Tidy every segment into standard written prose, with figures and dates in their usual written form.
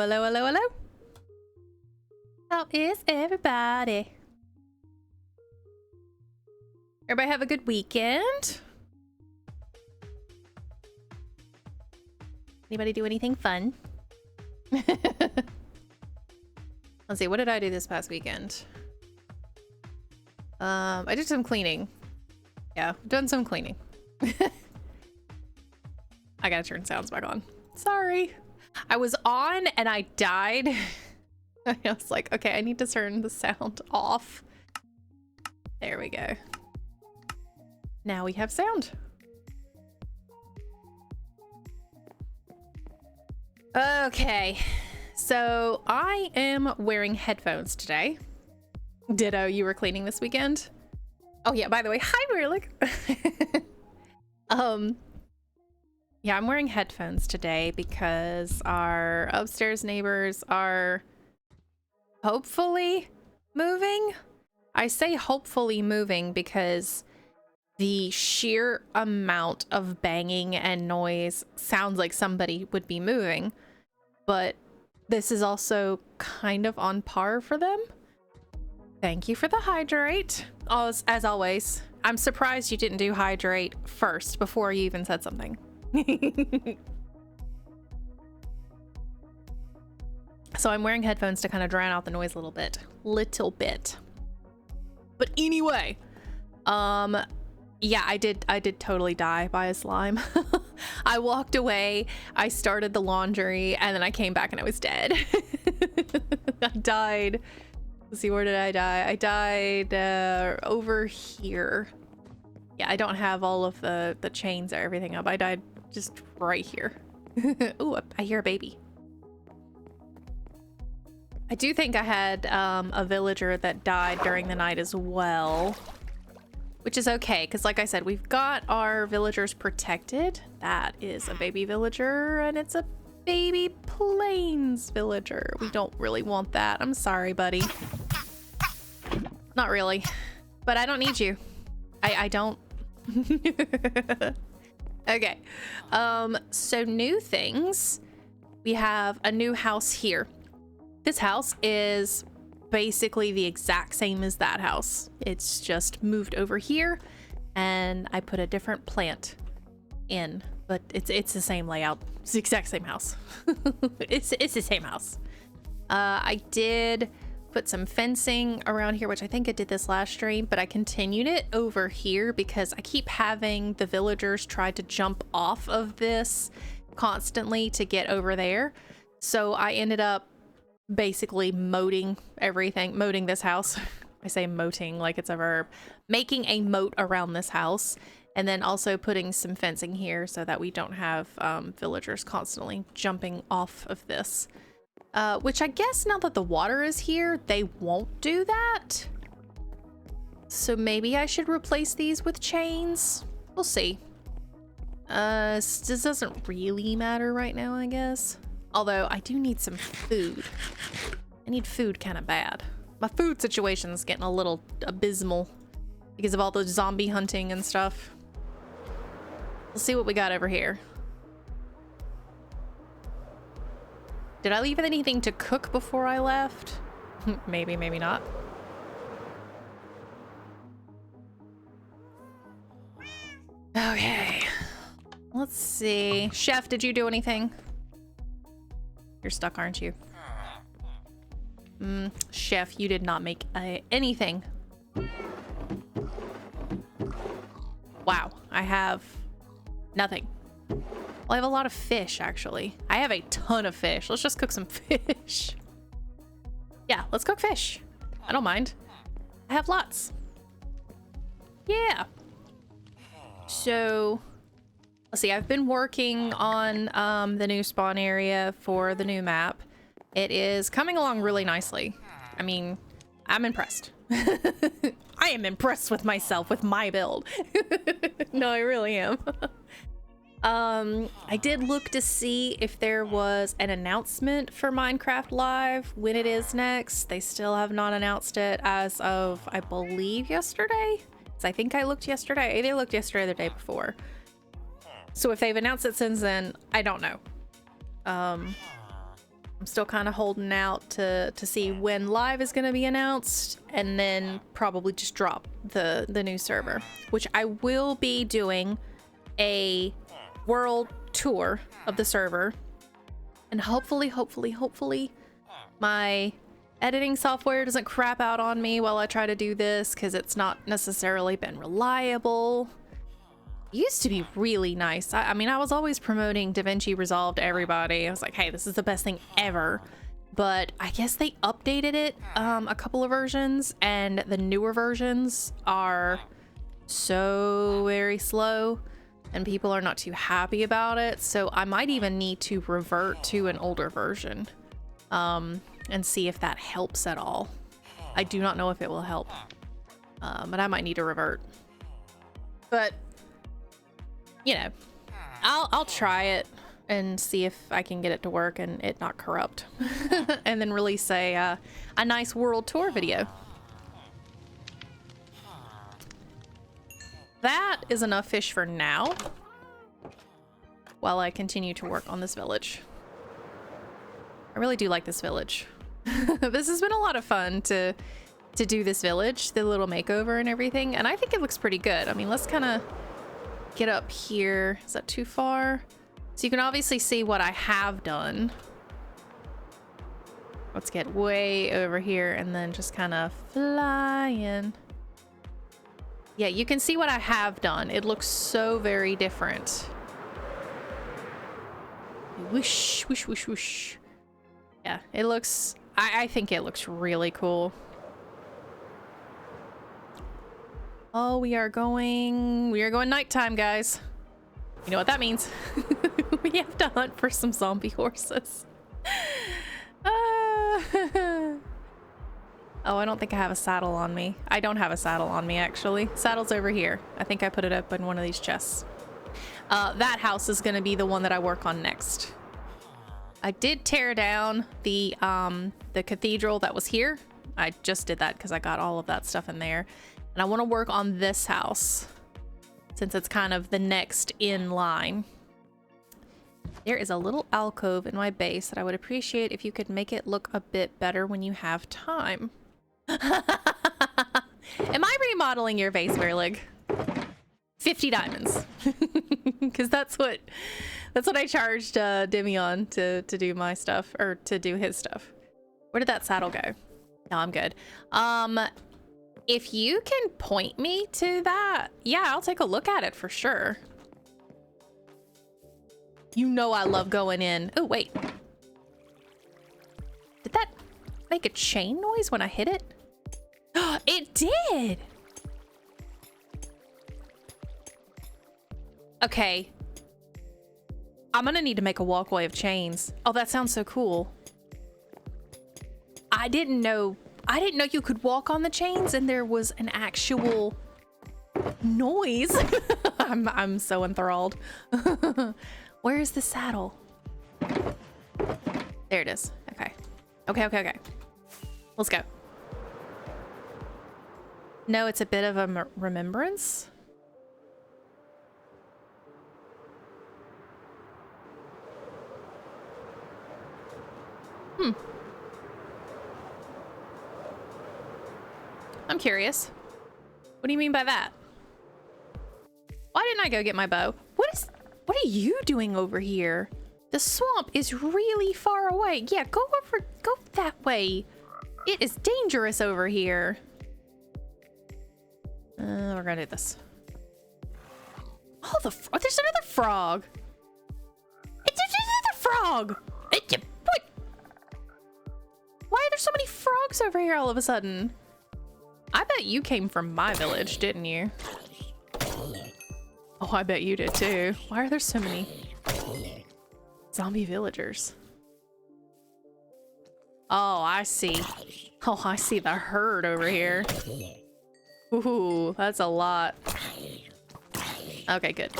hello, hello, hello. How is everybody? Everybody have a good weekend? Anybody do anything fun? Let's see, what did I do this past weekend? I did some cleaning. Yeah, done some cleaning. I gotta turn sounds back on. Sorry. I was on and I died. I was like, okay, I need to turn the sound off. There we go. Now we have sound. Okay, so I am wearing headphones today. Ditto, you were cleaning this weekend? Oh yeah, by the way, hi Mirlik. Yeah, I'm wearing headphones today because our upstairs neighbors are hopefully moving. I say hopefully moving because the sheer amount of banging and noise sounds like somebody would be moving, but this is also kind of on par for them. Thank you for the hydrate. As always, I'm surprised you didn't do hydrate first before you even said something. So I'm wearing headphones to kind of drown out the noise a little bit. But anyway, yeah, I did totally die by a slime. I walked away, I started the laundry, and then I came back and I was dead. I died. Let's see, where did I die? I died over here. Yeah, I don't have all of the chains or everything up. I died just right here. Ooh, I hear a baby. I do think I had a villager that died during the night as well, which is okay, because like I said, we've got our villagers protected. That is a baby villager, and it's a baby plains villager. We don't really want that. I'm sorry, buddy. Not really, but I don't need you. I don't. Okay, so new things. We have a new house here. This house is basically the exact same as that house. It's just moved over here and I put a different plant in, but it's the same layout. It's the exact same house. It's the same house. I did put some fencing around here, which I think I did this last stream, but I continued it over here because I keep having the villagers try to jump off of this constantly to get over there. So I ended up basically moating everything, moating this house. I say moating like it's a verb. Making a moat around this house, and then also putting some fencing here so that we don't have villagers constantly jumping off of this. Which I guess now that the water is here, they won't do that. So maybe I should replace these with chains. We'll see. This doesn't really matter right now, I guess. Although I do need some food. I need food kind of bad. My food situation is getting a little abysmal because of all the zombie hunting and stuff. Let's see what we got over here. Did I leave anything to cook before I left? Maybe, maybe not. Okay. Let's see. Chef, did you do anything? You're stuck, aren't you? Chef, you did not make anything. Wow, I have nothing. Well, I have a lot of fish, actually. I have a ton of fish. Let's just cook some fish. Yeah, let's cook fish. I don't mind. I have lots. Yeah. So, let's see. I've been working on the new spawn area for the new map. It is coming along really nicely. I mean, I'm impressed. I am impressed with myself, with my build. No, I really am. I did look to see if there was an announcement for Minecraft Live, when it is next. They still have not announced it as of, I believe, yesterday. So I think I looked yesterday. I either looked yesterday or the day before. So if they've announced it since then, I don't know. I'm still kind of holding out to see when live is going to be announced, and then probably just drop the new server, which I will be doing a world tour of the server, and hopefully my editing software doesn't crap out on me while I try to do this, because it's not necessarily been reliable. It used to be really nice. I mean, I was always promoting DaVinci Resolve to everybody. I was like, hey, this is the best thing ever. But I guess they updated it a couple of versions, and the newer versions are so very slow, and people are not too happy about it. So I might even need to revert to an older version and see if that helps at all. I do not know if it will help, but I might need to revert. But you know, I'll try it and see if I can get it to work and it not corrupt, and then release a nice world tour video. That is enough fish for now, while I continue to work on this village. I really do like this village. This has been a lot of fun to do this village, the little makeover and everything, and I think it looks pretty good. I mean, let's kind of get up here. Is that too far? So you can obviously see what I have done. Let's get way over here and then just kind of fly in. Yeah, you can see what I have done. It looks so very different. Whoosh, whoosh, whoosh, whoosh. Yeah, it looks, I think it looks really cool. Oh, we are going nighttime, guys. You know what that means. We have to hunt for some zombie horses. Oh, I don't think I have a saddle on me. I don't have a saddle on me, actually. Saddle's over here. I think I put it up in one of these chests. That house is gonna be the one that I work on next. I did tear down the cathedral that was here. I just did that because I got all of that stuff in there. And I want to work on this house, since it's kind of the next in line. There is a little alcove in my base that I would appreciate if you could make it look a bit better when you have time. Am I remodeling your base, Verlig? 50 diamonds. Because that's what I charged Demion to do my stuff, or to do his stuff. Where did that saddle go? No, I'm good. If you can point me to that, yeah, I'll take a look at it for sure. You know I love going in. Oh, wait. Did that make a chain noise when I hit it? It did! Okay. I'm gonna need to make a walkway of chains. Oh, that sounds so cool. I didn't know you could walk on the chains and there was an actual noise. I'm so enthralled. Where is the saddle? There it is. Okay. Okay. Let's go. No, it's a bit of a remembrance. I'm curious. What do you mean by that? Why didn't I go get my bow? What are you doing over here? The swamp is really far away. Yeah, go that way. It is dangerous over here. We're gonna do this. Oh, there's another frog. It's another frog. What? Why are there so many frogs over here all of a sudden? I bet you came from my village, didn't you? Oh, I bet you did too. Why are there so many zombie villagers? Oh, I see. Oh, I see the herd over here. Ooh, that's a lot. Okay, good.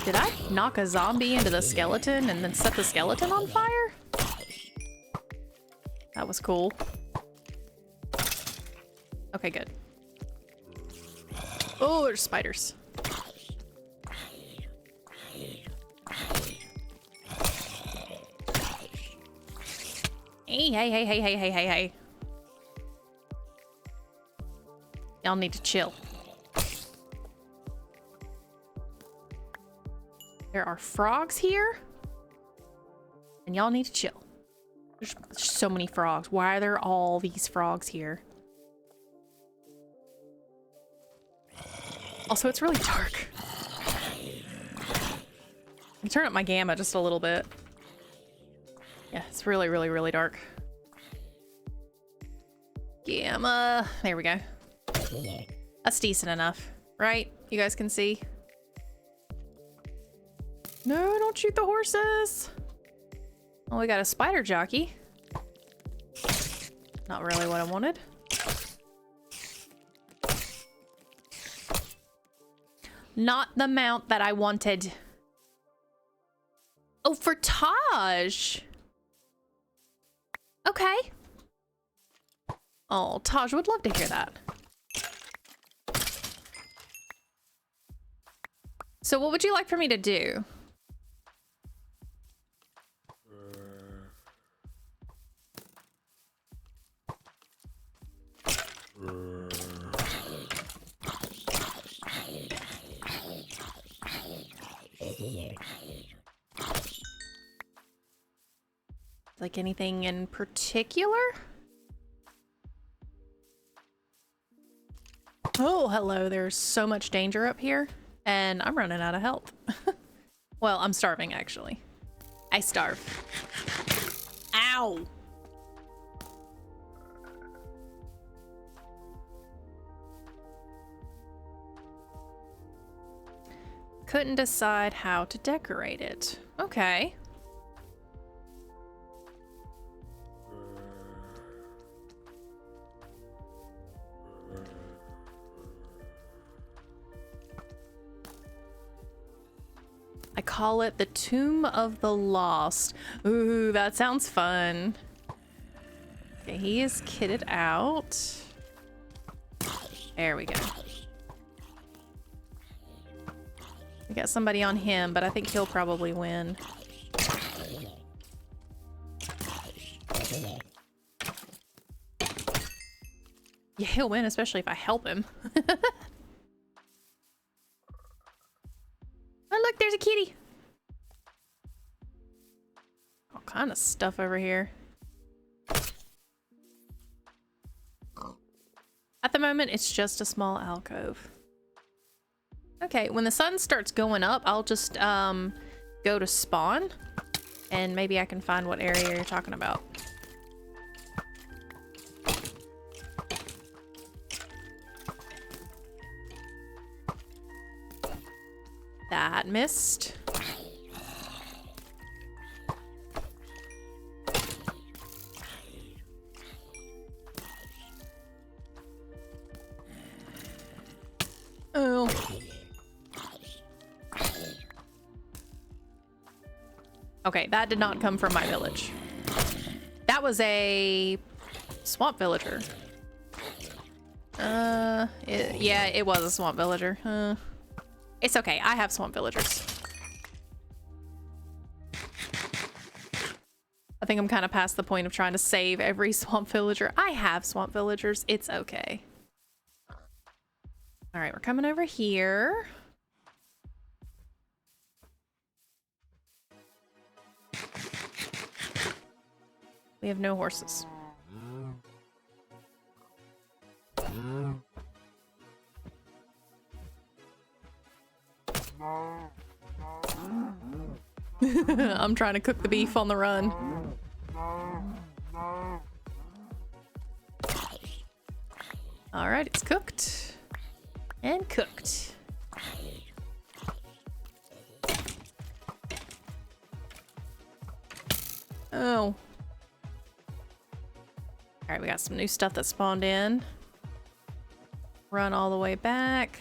Did I knock a zombie into the skeleton and then set the skeleton on fire? That was cool. Okay, good. Oh, there's spiders. Hey. Y'all need to chill. There are frogs here. And y'all need to chill. There's so many frogs. Why are there all these frogs here? Also, it's really dark. I can turn up my gamma just a little bit. Yeah, it's really dark. Gamma. There we go. That's decent enough, right? You guys can see. No, don't shoot the horses. Oh, we got a spider jockey. Not really what I wanted. Not the mount that I wanted. Oh, for Taj. Okay. Oh, Taj would love to hear that. So what would you like for me to do? Like anything in particular? Oh, hello. There's so much danger up here, and I'm running out of health. Well, I'm starving, actually. I starve. Ow! Couldn't decide how to decorate it. Okay. I call it the Tomb of the Lost. Ooh, that sounds fun. Okay, he is kitted out. There we go. We got somebody on him, but I think he'll probably win. Yeah, he'll win, especially if I help him. Oh, look, there's a kitty. All kind of stuff over here. At the moment, it's just a small alcove. Okay, when the sun starts going up, I'll just go to spawn, and maybe I can find what area you're talking about. That missed. Oh. Okay, that did not come from my village. That was a swamp villager. Yeah, it was a swamp villager. It's okay, I have swamp villagers. I think I'm kind of past the point of trying to save every swamp villager. I have swamp villagers, it's okay. All right, we're coming over here. We have no horses. I'm trying to cook the beef on the run. All right, it's cooked and cooked. Oh. All right, we got some new stuff that spawned in. Run all the way back.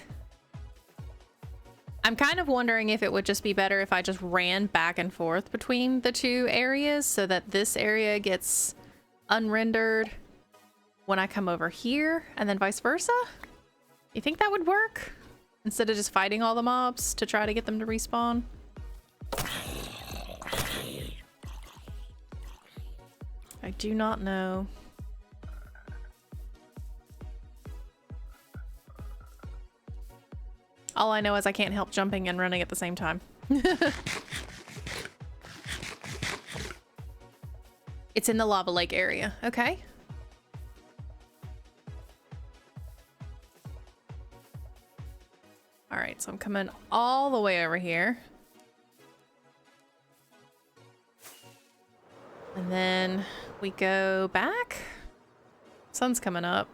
I'm kind of wondering if it would just be better if I just ran back and forth between the two areas so that this area gets unrendered when I come over here and then vice versa. You think that would work? Instead of just fighting all the mobs to try to get them to respawn? I do not know. All I know is I can't help jumping and running at the same time. It's in the lava lake area. Okay. All right, so I'm coming all the way over here. And then we go back. Sun's coming up.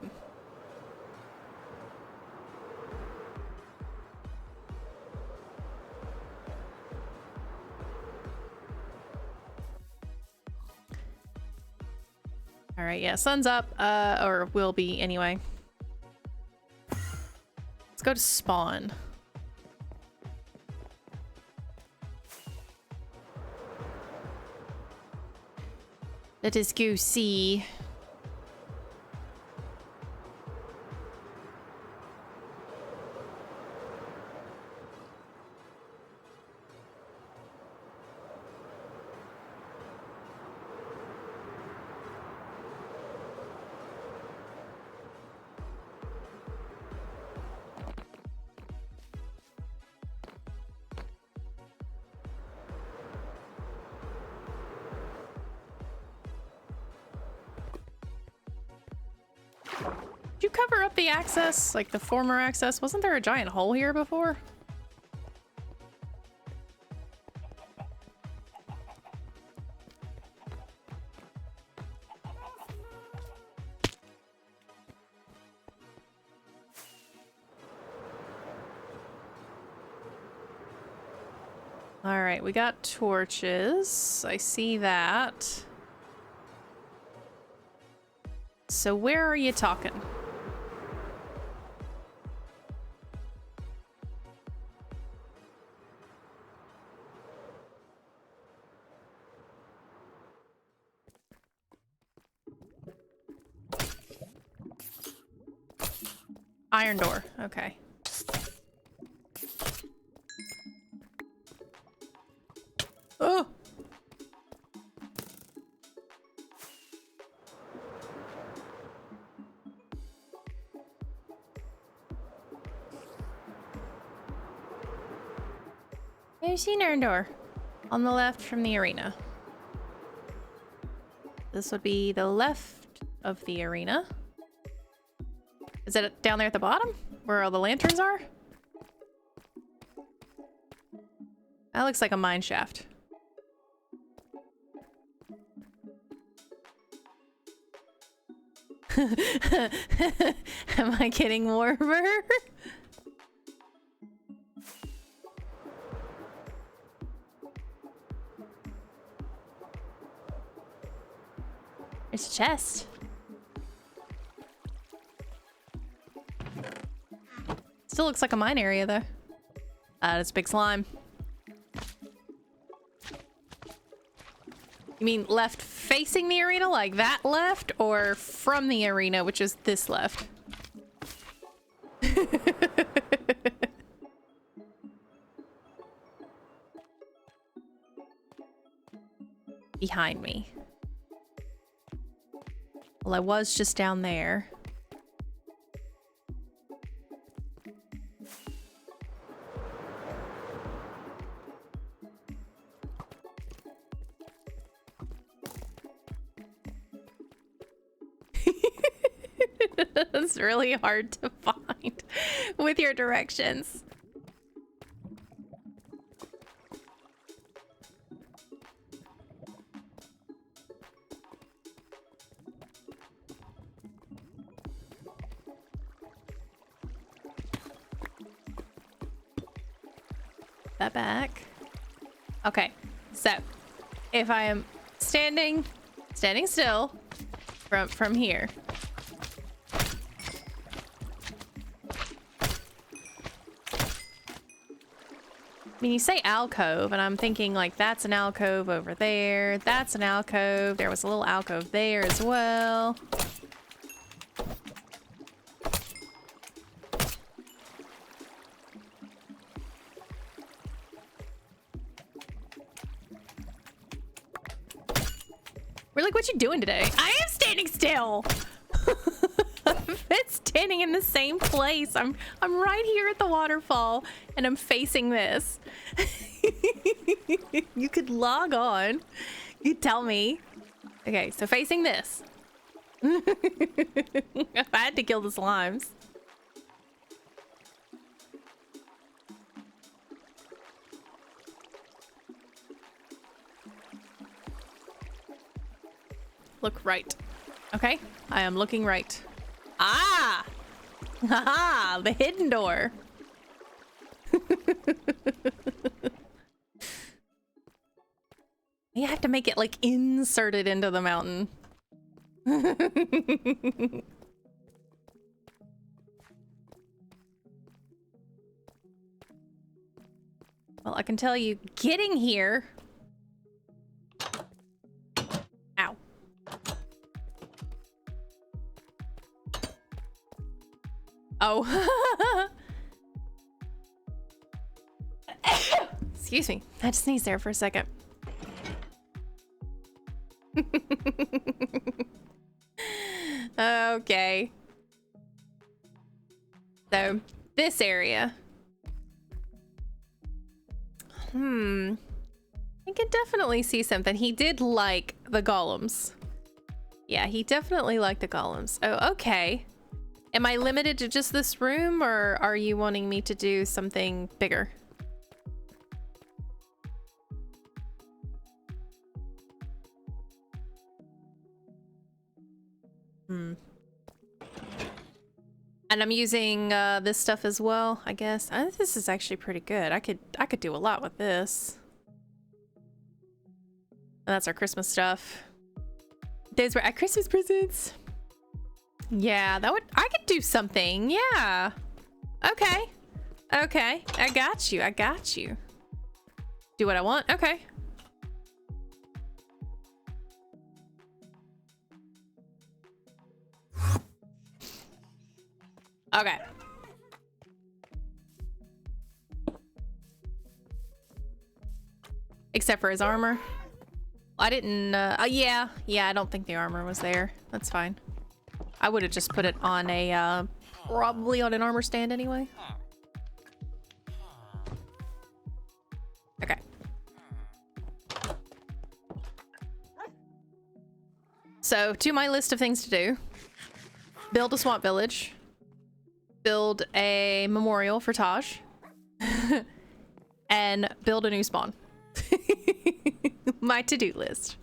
All right, yeah, sun's up, or will be anyway. Let's go to spawn. Let us go see. Did you cover up the access, like the former access? Wasn't there a giant hole here before? All right, we got torches. I see that. So where are you talking? Iron door. Okay. Oh! There's an iron door on the left from the arena. This would be the left of the arena. Is it down there at the bottom where all the lanterns are? That looks like a mine shaft. Am I getting warmer? There's a chest. Still looks like a mine area though. It's big slime. You mean left facing the arena, like that left, or from the arena, which is this left? Behind me. Well, I was just down there. It's really hard to find with your directions. That back. Okay, so if I am standing still from here. I mean, you say alcove, and I'm thinking like that's an alcove over there. That's an alcove. There was a little alcove there as well. We're like, what you doing today? I am standing still. It's standing in the same place. I'm right here at the waterfall and I'm facing this. You could log on. You tell me. Okay, so facing this. I had to kill the slimes. Look right. Okay, I am looking right. Ah! Haha, the hidden door. You have to make it like inserted into the mountain. Well, I can tell you, getting here. Ow. Oh. Excuse me. I just sneezed there for a second. Okay. So, this area. I can definitely see something. He did like the golems. Yeah, he definitely liked the golems. Oh, okay. Am I limited to just this room, or are you wanting me to do something bigger? And I'm using this stuff as well, I guess. This is actually pretty good. I could do a lot with this. And that's our Christmas stuff. Those were our Christmas presents. Yeah, I could do something. Yeah. Okay. Okay. I got you. I got you. Do what I want. Okay. Okay. Except for his armor. I didn't, yeah, I don't think the armor was there. That's fine. I would have just put it on a, probably on an armor stand anyway. Okay. So, to my list of things to do. Build a swamp village. Build a memorial for Taj. And build a new spawn. My to-do list.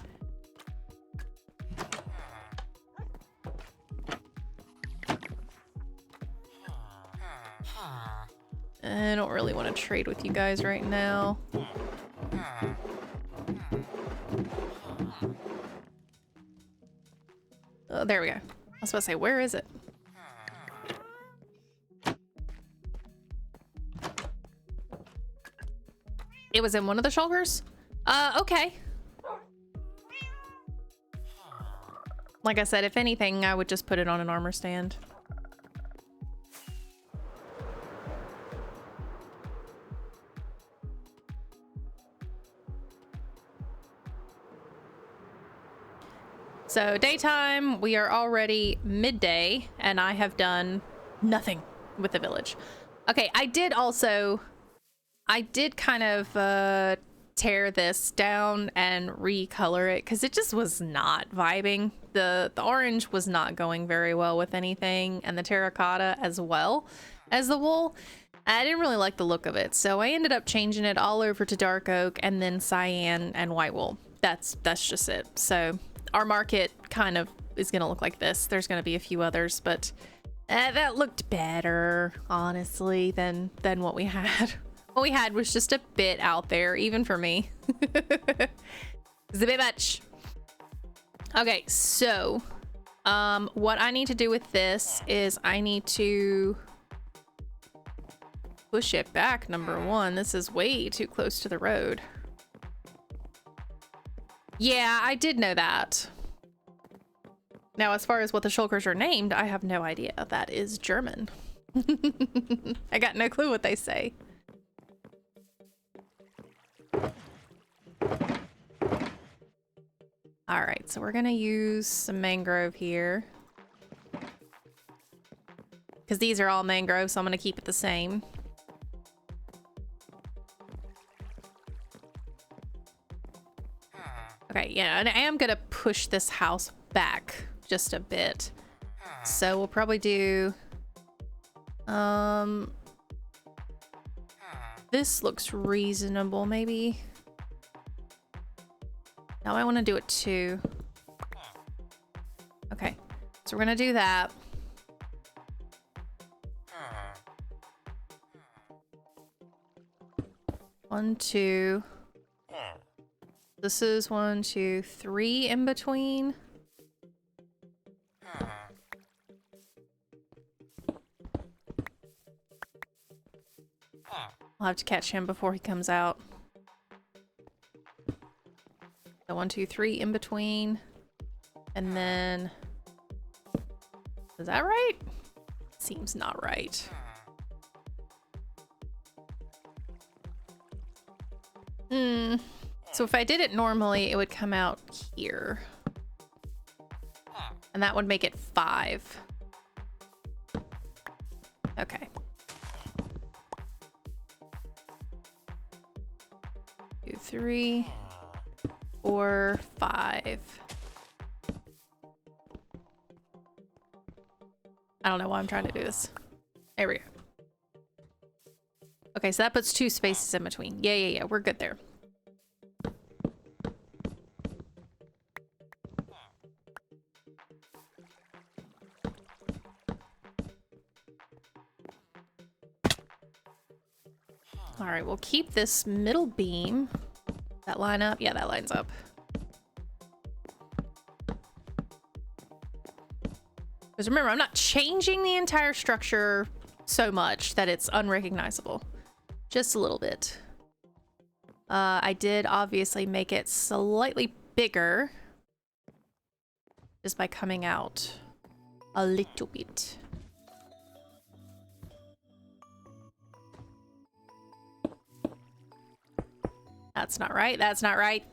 I don't really want to trade with you guys right now. Oh, there we go. I was about to say, where is it? It was in one of the shulkers? Okay. Like I said, if anything, I would just put it on an armor stand. So daytime, we are already midday, and I have done nothing with the village. Okay, I did kind of tear this down and recolor it because it just was not vibing. The orange was not going very well with anything, and the terracotta as well as the wool. I didn't really like the look of it, so I ended up changing it all over to dark oak and then cyan and white wool. That's just it. So our market kind of is gonna look like this. There's gonna be a few others, but that looked better, honestly, than what we had. What we had was just a bit out there, even for me. It's a bit much. Okay, so what I need to do with this is I need to push it back, number one. This is way too close to the road. Yeah, I did know that. Now, as far as what the shulkers are named, I have no idea. That is German. I got no clue what they say. All right, so we're gonna use some mangrove here. Because these are all mangrove, so I'm gonna keep it the same. Okay, yeah, and I am gonna push this house back just a bit. So we'll probably do... This looks reasonable, maybe. Now I want to do it too. Okay, so we're gonna do that. One, two. This is 1, 2, 3 in between. I'll have to catch him before he comes out. So 1, 2, 3 in between. And then... Is that right? Seems not right. So if I did it normally, it would come out here. And that would make it 5. Okay. 2, 3, 4, 5. I don't know why I'm trying to do this. There we go. Okay, so that puts 2 spaces in between. Yeah. We're good there. All right, we'll keep this middle beam. That line up? Yeah, that lines up. Because remember, I'm not changing the entire structure so much that it's unrecognizable. Just a little bit. I did obviously make it slightly bigger just by coming out a little bit. That's not right. That's not right.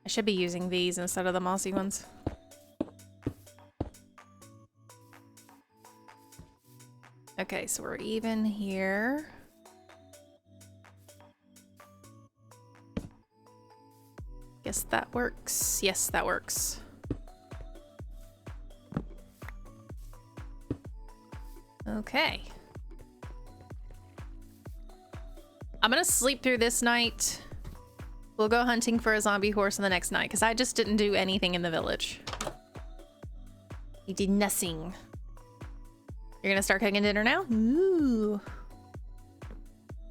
I should be using these instead of the mossy ones. Okay, so we're even here. Guess that works. Yes, that works. Okay. I'm gonna sleep through this night. We'll go hunting for a zombie horse in the next night, because I just didn't do anything in the village. You did nothing. You're gonna start cooking dinner now? Ooh.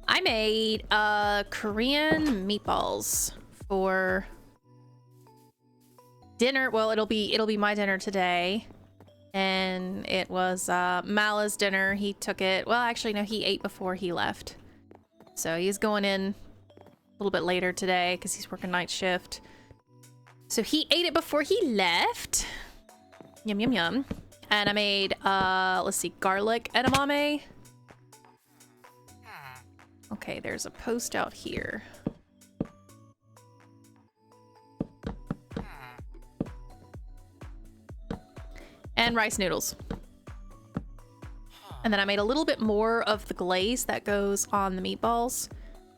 I made Korean meatballs for dinner. Well, it'll be my dinner today. And it was Mala's dinner. He took it. Well, actually, no, he ate before he left. So he's going in a little bit later today because he's working night shift. So he ate it before he left. Yum, yum, yum. And I made, let's see, garlic edamame. Okay, there's a post out here. And rice noodles. And then I made a little bit more of the glaze that goes on the meatballs.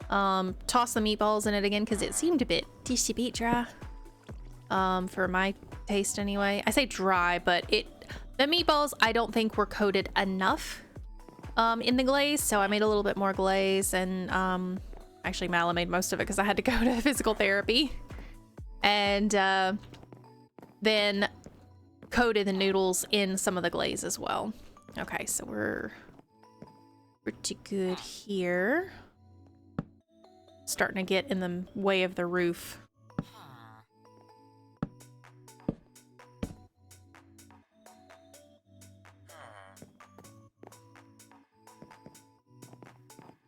Toss the meatballs in it again because it seemed a bit dry. For my taste anyway. I say dry, but the meatballs I don't think were coated enough in the glaze, so I made a little bit more glaze. And actually Mala made most of it because I had to go to physical therapy. And then coated the noodles in some of the glaze as well. Okay, so we're pretty good here. Starting to get in the way of the roof. All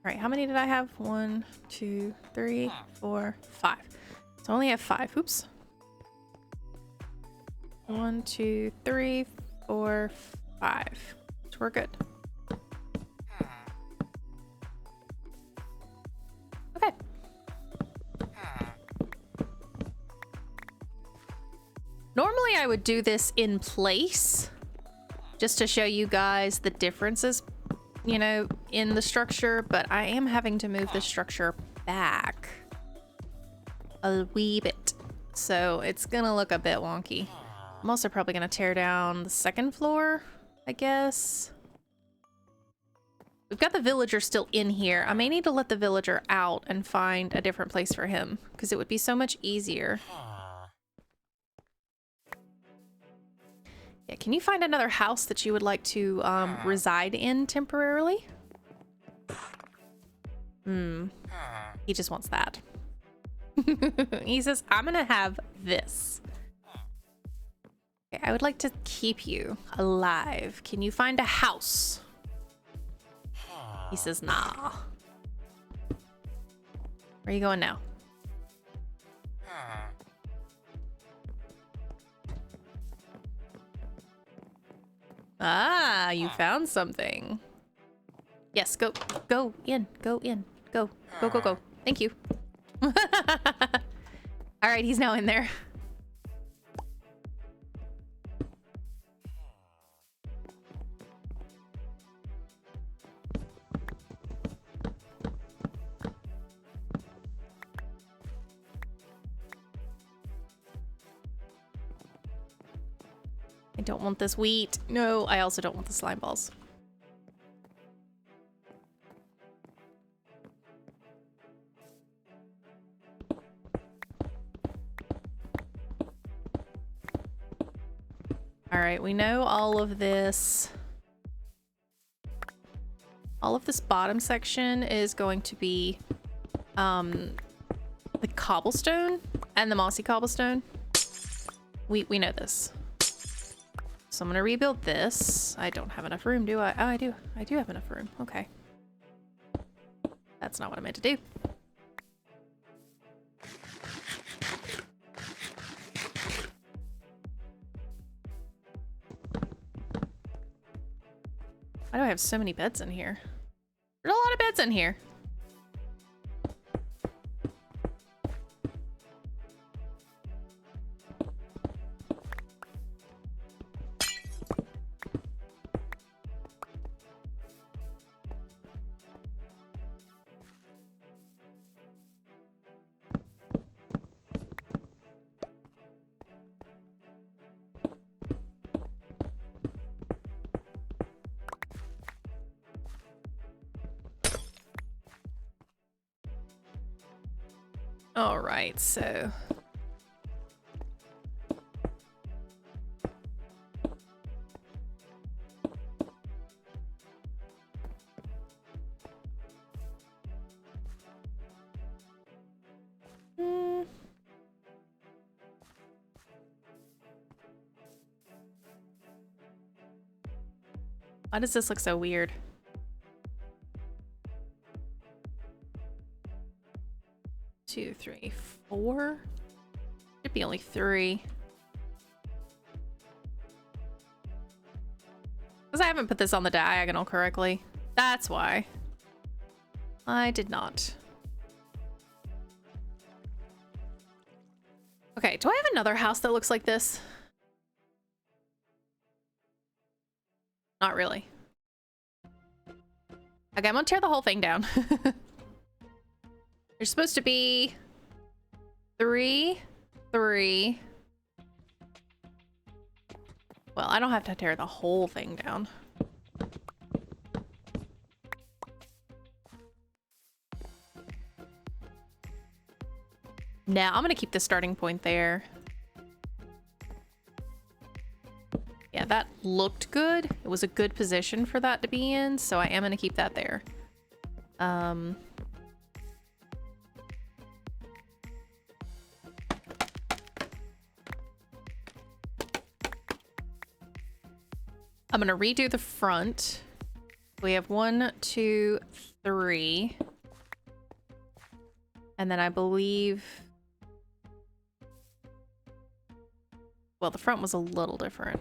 right, how many did I have? 1, 2, 3, 4, 5. So I only have 5. Oops. 1, 2, 3, 4, 5. So we're good. Okay. Normally I would do this in place just to show you guys the differences, you know, in the structure, but I am having to move the structure back a wee bit. So it's gonna look a bit wonky. I'm also probably gonna tear down the second floor, I guess. We've got the villager still in here. I may need to let the villager out and find a different place for him because it would be so much easier. Yeah, can you find another house that you would like to reside in temporarily? He just wants that. He says, I'm gonna have this. Okay, I would like to keep you alive. Can you find a house? He says, nah. Where are you going now? Ah, you found something. Yes, go in, go. Thank you. All right, he's now in there. I don't want this wheat. No, I also don't want the slime balls. All right, we know all of this. All of this bottom section is going to be the cobblestone and the mossy cobblestone. We know this. So I'm gonna rebuild this. I don't have enough room, do I? Oh, I do. I do have enough room. Okay. That's not what I meant to do. Why do I have so many beds in here? There's a lot of beds in here. All right, so why does this look so weird? Two, three, four. Should be only three. Because I haven't put this on the diagonal correctly. That's why. I did not. Okay, do I have another house that looks like this? Not really. Okay, I'm gonna tear the whole thing down. There's supposed to be 3, 3. Well, I don't have to tear the whole thing down. Now, I'm gonna keep the starting point there. Yeah, that looked good. It was a good position for that to be in, so I am gonna keep that there. I'm gonna redo the front. We have 1, 2, 3. And then I believe... Well, the front was a little different.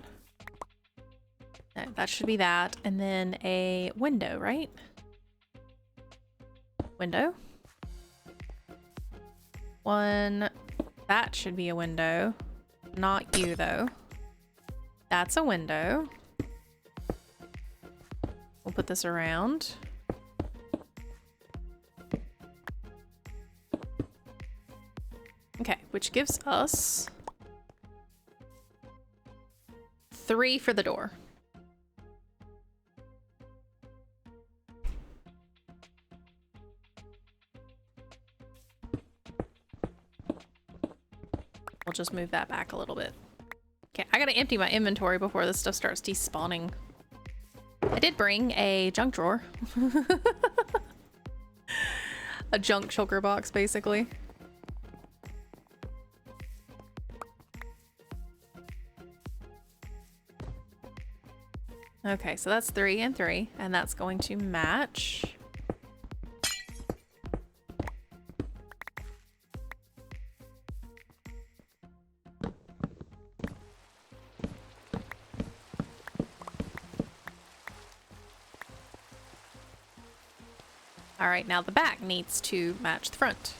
No, that should be that. And then a window, right? Window. 1. That should be a window. Not you, though. That's a window. We'll put this around. Okay, which gives us 3 for the door. We'll just move that back a little bit. Okay, I gotta empty my inventory before this stuff starts despawning. I did bring a junk drawer. A junk shulker box, basically. Okay, so that's 3 and 3, and that's going to match. All right, now the back needs to match the front.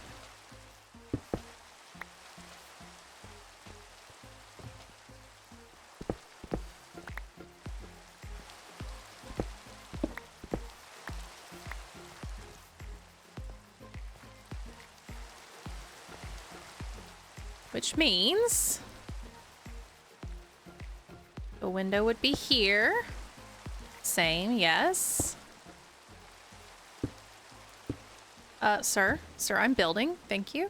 Which means the window would be here. Same, yes. Sir, I'm building. Thank you.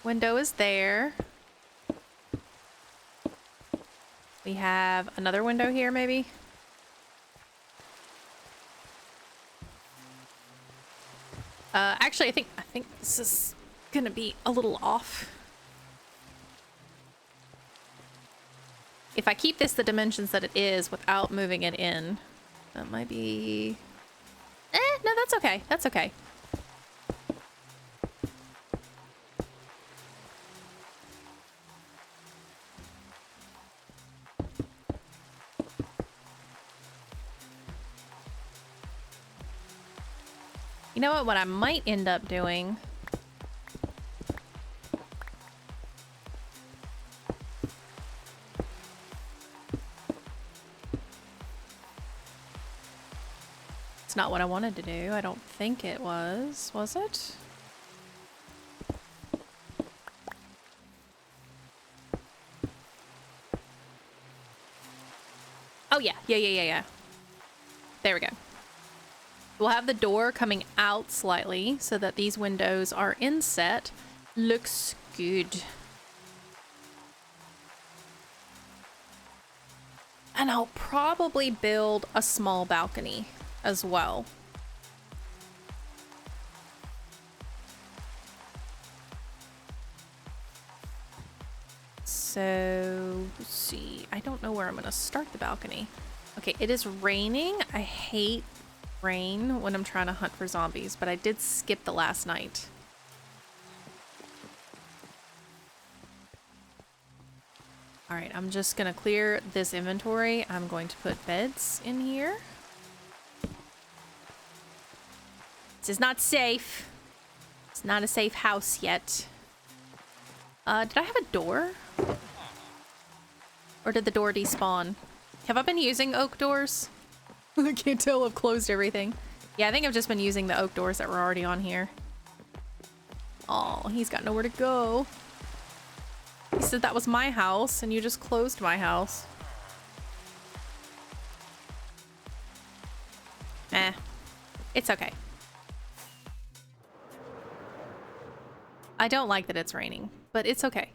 Window is there. We have another window here, maybe. Actually, I think this is gonna be a little off. If I keep this the dimensions that it is without moving it in, that might be... no, that's okay. That's okay. You know what I might end up doing? It's not what I wanted to do. I don't think it was it? Oh yeah. There we go. We'll have the door coming out slightly so that these windows are inset. Looks good. And I'll probably build a small balcony as well. So, let's see. I don't know where I'm going to start the balcony. Okay, it is raining. I hate rain when I'm trying to hunt for zombies, but I did skip the last night. All right, I'm just going to clear this inventory. I'm going to put beds in here. This is not safe. It's not a safe house yet. Did I have a door? Or did the door despawn? Have I been using oak doors? I can't tell. I've closed everything. Yeah, I think I've just been using the oak doors that were already on here. Oh, he's got nowhere to go. He said that was my house and you just closed my house. It's okay. I don't like that it's raining, but it's okay.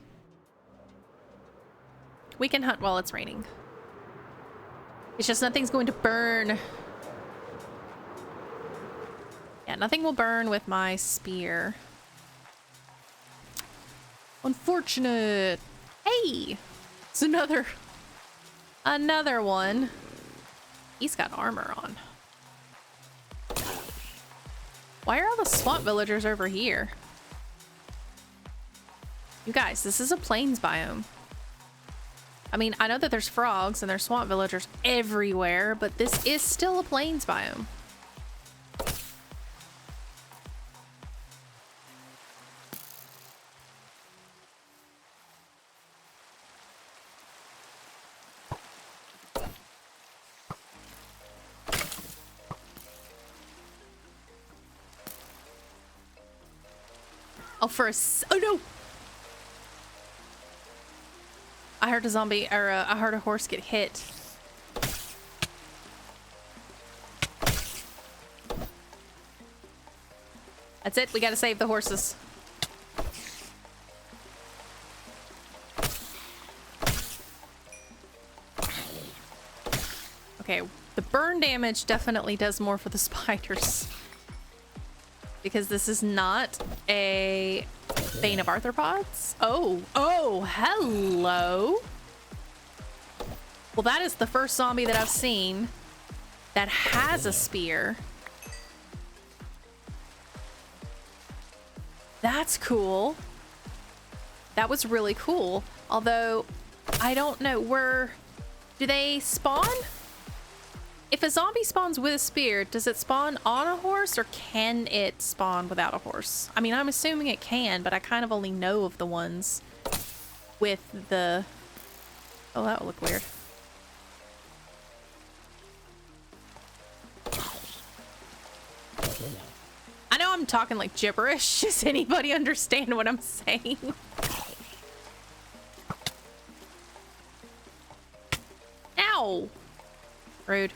We can hunt while it's raining. It's just nothing's going to burn. Yeah, nothing will burn with my spear. Unfortunate. Hey! It's another one. He's got armor on. Why are all the swamp villagers over here? You guys, this is a plains biome. I mean, I know that there's frogs and there's swamp villagers everywhere, but this is still a plains biome. Oh, oh no! I heard a zombie, or I heard a horse get hit. That's it, we gotta save the horses. Okay, the burn damage definitely does more for the spiders. Because this is not a Bane of Arthropods. Oh, hello. Well, that is the first zombie that I've seen that has a spear. That's cool. That was really cool. Although, I don't know, do they spawn? If a zombie spawns with a spear, does it spawn on a horse or can it spawn without a horse? I mean, I'm assuming it can, but I kind of only know of the ones with the... Oh, that would look weird. I know I'm talking like gibberish. Does anybody understand what I'm saying? Ow! Rude.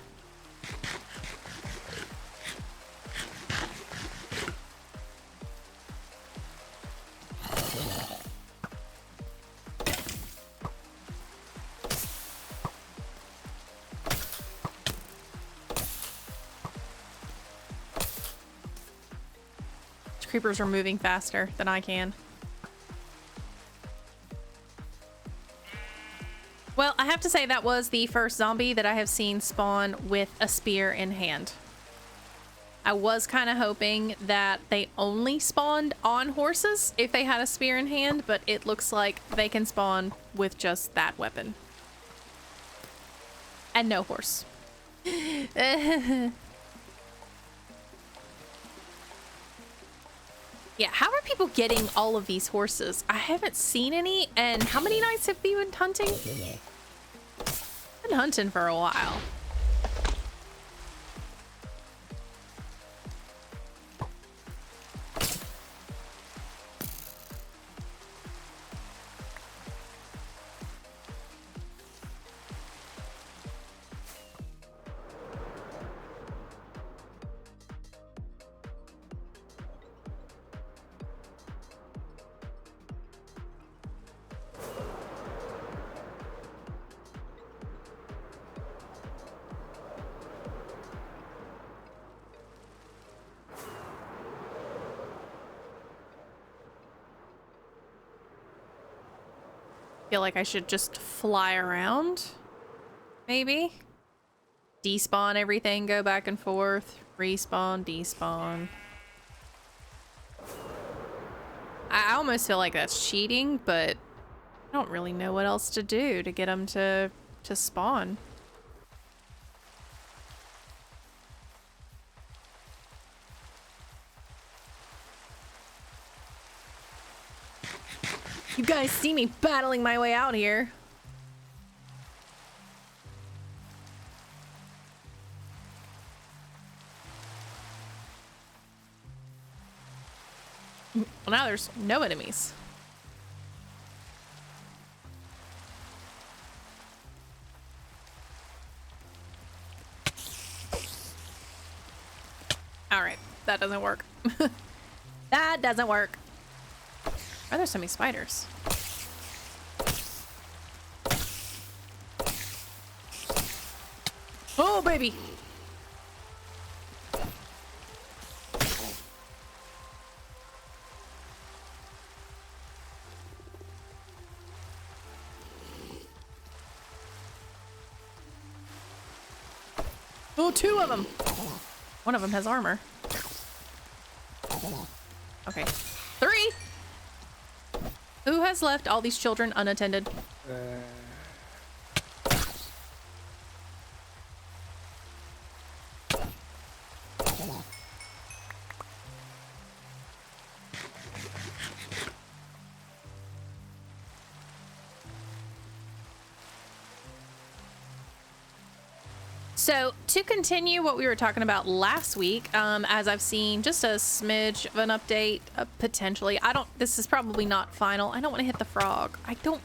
Creepers are moving faster than I can. Well, I have to say that was the first zombie that I have seen spawn with a spear in hand. I was kind of hoping that they only spawned on horses if they had a spear in hand, but it looks like they can spawn with just that weapon. And no horse. Yeah, how are people getting all of these horses? I haven't seen any, and how many nights have you been hunting? Been hunting for a while. Feel like I should just fly around, maybe despawn everything, go back and forth, respawn, despawn. I almost feel like that's cheating, but I don't really know what else to do to get them to spawn. You guys see me battling my way out here. Well, now there's no enemies. All right, that doesn't work. That doesn't work. Why are there so many spiders? Oh, baby! Oh, two of them! One of them has armor. Okay. Three! Who has left all these children unattended? So to continue what we were talking about last week, as I've seen just a smidge of an update, potentially. This is probably not final. I don't want to hit the frog. Don't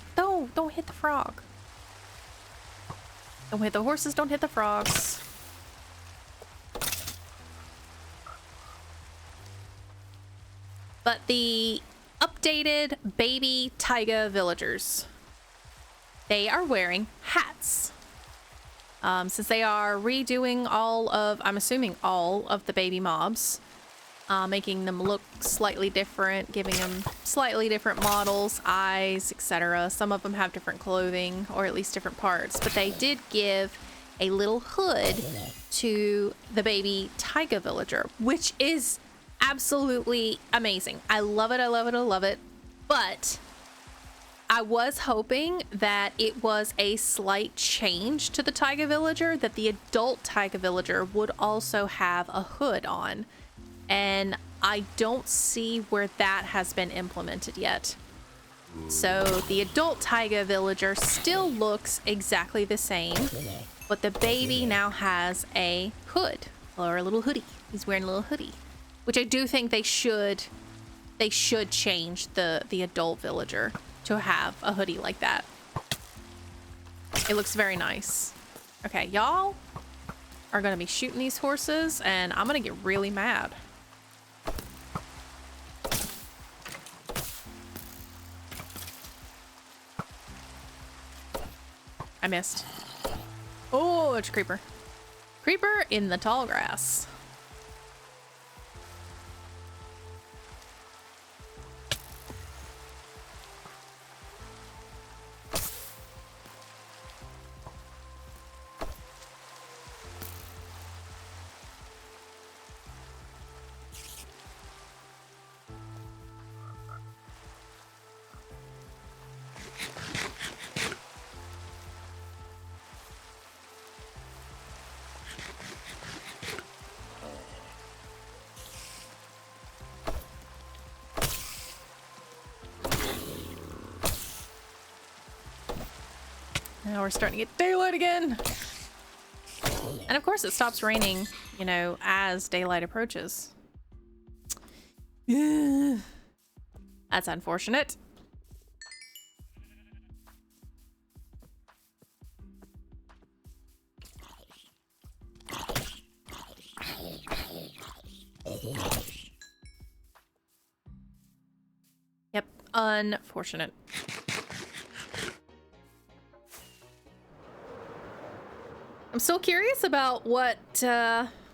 hit the frog. Don't hit the horses, don't hit the frogs. But the updated baby taiga villagers, they are wearing hats. Since they are redoing all of, I'm assuming all of the baby mobs, making them look slightly different, giving them slightly different models, eyes, etc. Some of them have different clothing, or at least different parts, but they did give a little hood to the baby taiga villager, which is absolutely amazing. I love it, I love it, I love it. But I was hoping that it was a slight change to the taiga villager, that the adult taiga villager would also have a hood on. And I don't see where that has been implemented yet. So the adult taiga villager still looks exactly the same, but the baby now has a hood, or a little hoodie. He's wearing a little hoodie, which I do think they should change the adult villager to have a hoodie like that. It looks very nice. Okay, y'all are gonna be shooting these horses, and I'm gonna get really mad. I missed. Oh, it's a creeper. Creeper in the tall grass. Now we're starting to get daylight again. And of course it stops raining, you know, as daylight approaches. That's unfortunate. Yep, unfortunate. I'm still curious about what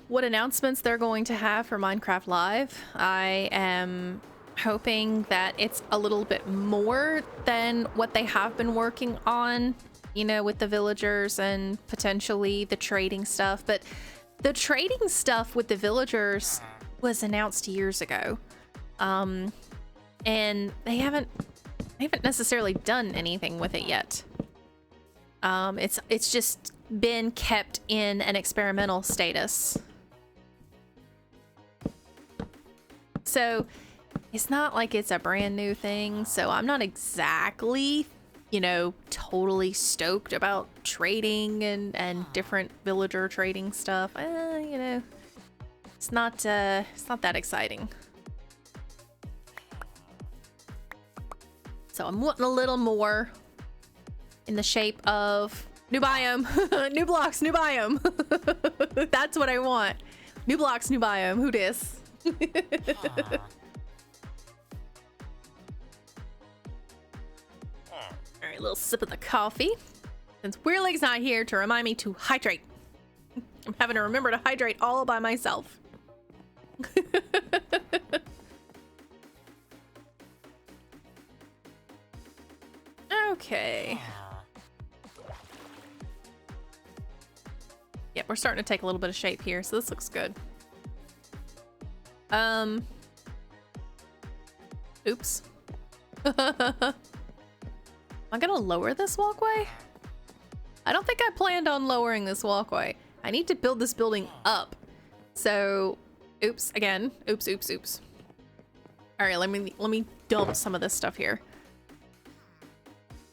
announcements they're going to have for Minecraft Live. I am hoping that it's a little bit more than what they have been working on, you know, with the villagers and potentially the trading stuff. But the trading stuff with the villagers was announced years ago. And they haven't necessarily done anything with it yet. It's just been kept in an experimental status. So it's not like it's a brand new thing, so I'm not exactly, you know, totally stoked about trading and different villager trading stuff. You know, it's not that exciting. So I'm wanting a little more in the shape of new biome, new blocks, new biome. That's what I want. New blocks, new biome. Who dis? All right, a little sip of the coffee. Since Weirleg's not here to remind me to hydrate. I'm having to remember to hydrate all by myself. Okay. Yep, we're starting to take a little bit of shape here, so this looks good. Oops. Am I gonna lower this walkway? I don't think I planned on lowering this walkway. I need to build this building up. So, oops, again. Oops, oops, oops. All right, let me dump some of this stuff here.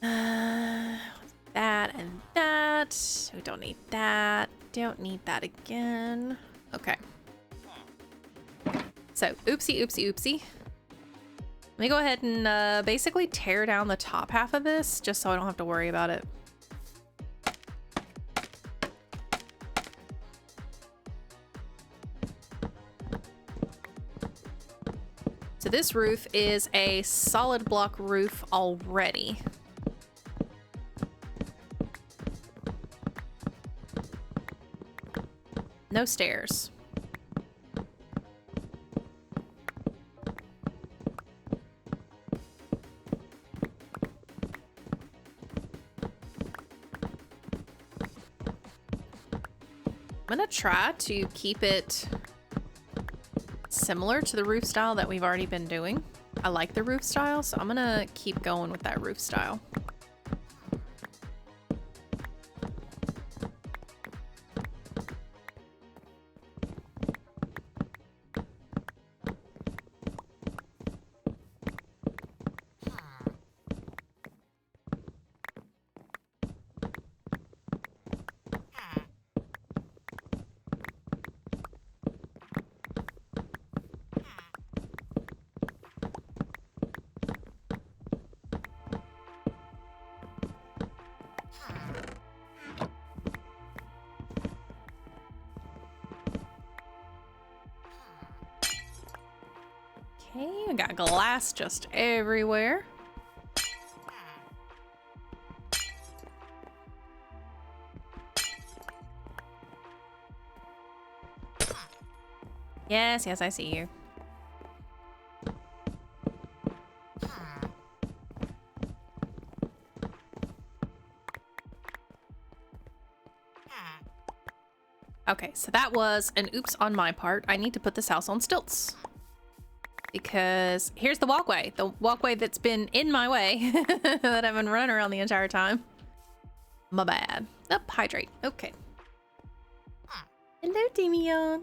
That and that. We don't need that. don't need that again. Okay. So, oopsie, oopsie, oopsie. Let me go ahead and basically tear down the top half of this just so I don't have to worry about it. So this roof is a solid block roof already. No stairs. I'm gonna try to keep it similar to the roof style that we've already been doing. I like the roof style, so I'm gonna keep going with that roof style. Okay, we got glass just everywhere. Yes, yes, I see you. Okay, so that was an oops on my part. I need to put this house on stilts. Because here's the walkway that's been in my way that I've been running around the entire time. My bad. Up, hydrate. Okay. Hello, Damian.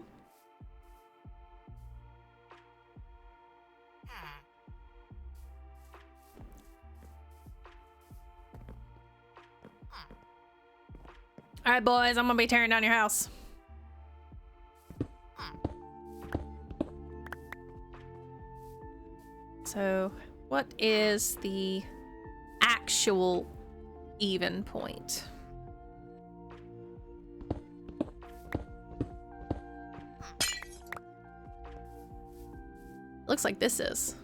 All right, boys, I'm gonna be tearing down your house. So, what is the actual even point? Looks like this is.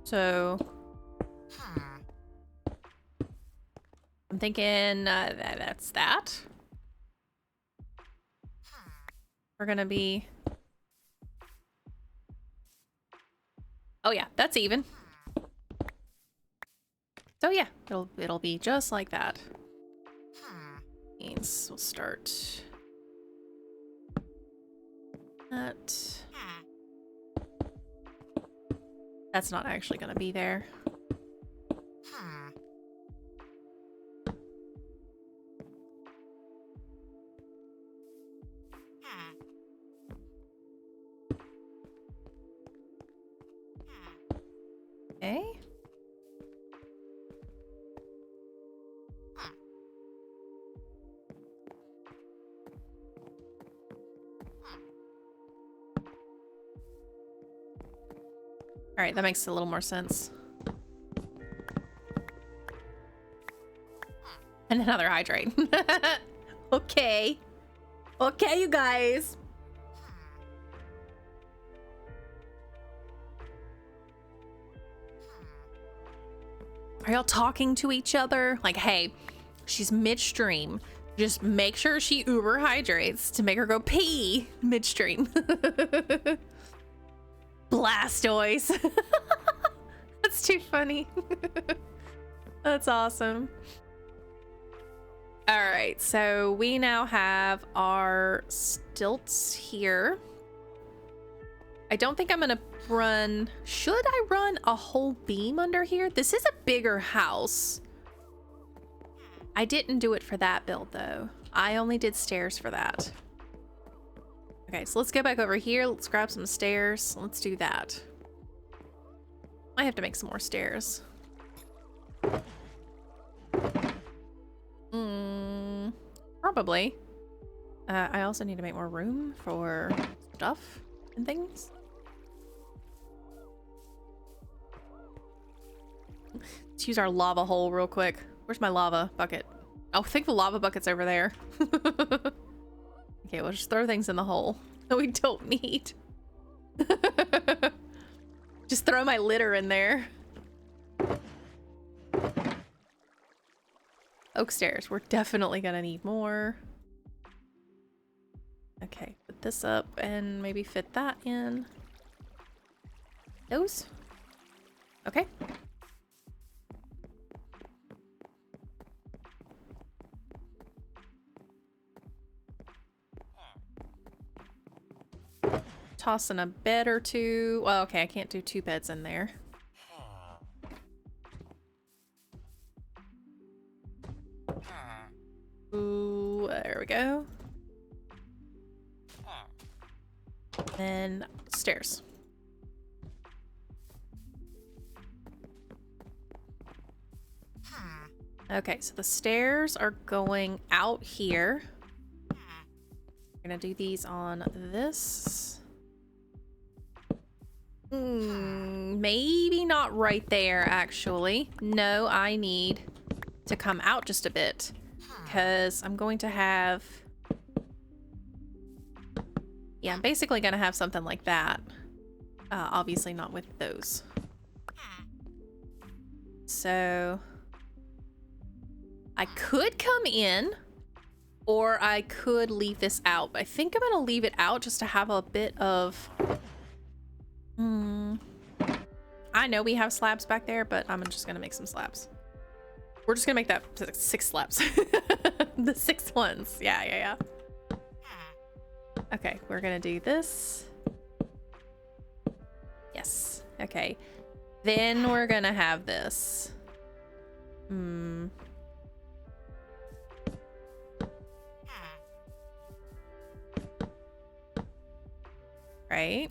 So I'm thinking that's that. We're gonna be. Oh yeah, that's even. So yeah, it'll be just like that. Means we'll start that. That's not actually gonna be there. Okay. All right, that makes a little more sense. And another hydrate. Okay. Okay, you guys. Are y'all talking to each other? Like, hey, she's midstream. Just make sure she uber hydrates to make her go pee midstream. Blastoise. That's too funny. That's awesome. All right, so we now have our stilts here. I don't think I'm gonna run. Should I run a whole beam under here? This is a bigger house. I didn't do it for that build though. I only did stairs for that. Okay, so let's go back over here. Let's grab some stairs. Let's do that. I have to make some more stairs. Probably. I also need to make more room for stuff and things. Let's use our lava hole real quick. Where's my lava bucket? Oh, I think the lava bucket's over there. Okay, we'll just throw things in the hole that we don't need. Just throw my litter in there. Oak stairs. We're definitely gonna need more. Okay, put this up and maybe fit that in. Those. Okay. Toss in a bed or two. Well, okay, I can't do 2 beds in there. Ooh, there we go. Then stairs. Okay, so the stairs are going out here. We're gonna do these on this. Maybe not right there, actually. No, I need to come out just a bit because I'm going to have... Yeah, I'm basically gonna have something like that. Obviously not with those. So... I could come in, or I could leave this out. But I think I'm gonna leave it out just to have a bit of... I know we have slabs back there, but I'm just gonna make some slabs. We're just gonna make that 6 slabs. The 6 ones. Yeah. Okay, we're gonna do this. Yes. Okay. Then we're gonna have this. Right.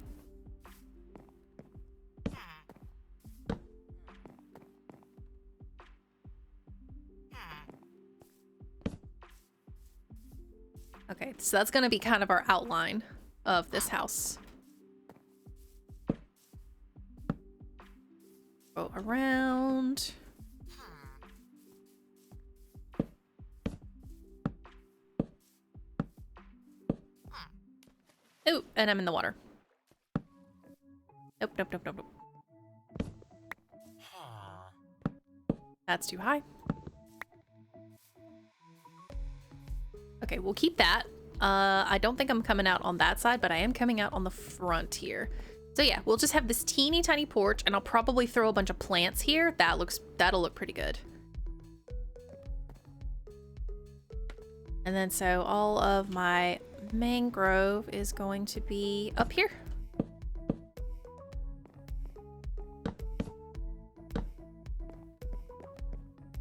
Okay, so that's gonna be kind of our outline of this house. Go around. Oh, and I'm in the water. Nope. That's too high. Okay, we'll keep that. I don't think I'm coming out on that side, but I am coming out on the front here. So yeah, we'll just have this teeny tiny porch, and I'll probably throw a bunch of plants here. That'll look pretty good. And then so all of my mangrove is going to be up here.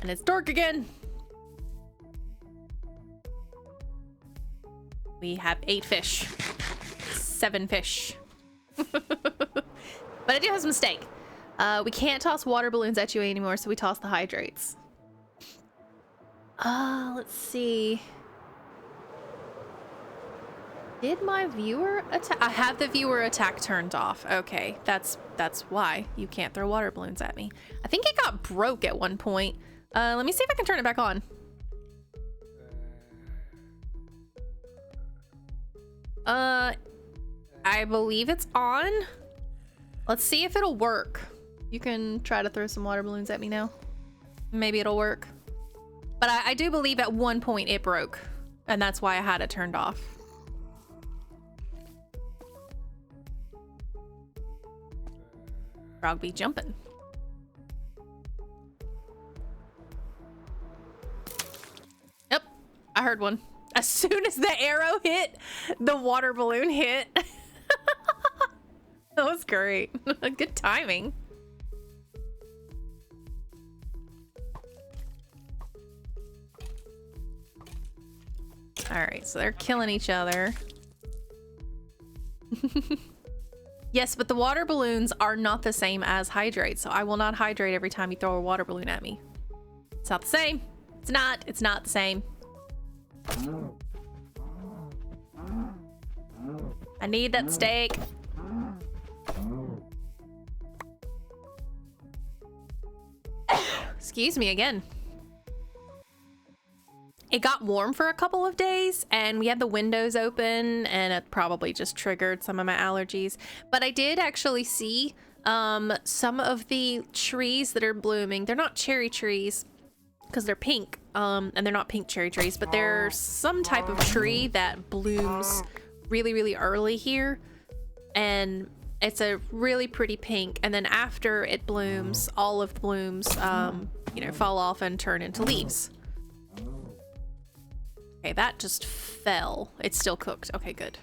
And it's dark again. We have 8 fish. 7 fish. But I do have some steak. We can't toss water balloons at you anymore, so we toss the hydrates. Let's see. Did my viewer attack? I have the viewer attack turned off. Okay, that's why you can't throw water balloons at me. I think it got broke at one point. Let me see if I can turn it back on. I believe it's on. Let's see if it'll work. You can try to throw some water balloons at me now. Maybe it'll work. But I do believe at one point it broke, and that's why I had it turned off. Frog be jumping. Yep, I heard one. As soon as the arrow hit, the water balloon hit. That was great. Good timing. All right, so they're killing each other. Yes, but the water balloons are not the same as hydrate, so I will not hydrate every time you throw a water balloon at me. It's not the same. It's not the same. I need that steak. Excuse me again. It got warm for a couple of days and we had the windows open and it probably just triggered some of my allergies. But I did actually see some of the trees that are blooming. They're not cherry trees because they're pink and they're not pink cherry trees, but there's some type of tree that blooms really, really early here. And it's a really pretty pink. And then after it blooms, all of the blooms, you know, fall off and turn into leaves. Okay, that just fell. It's still cooked. Okay, good.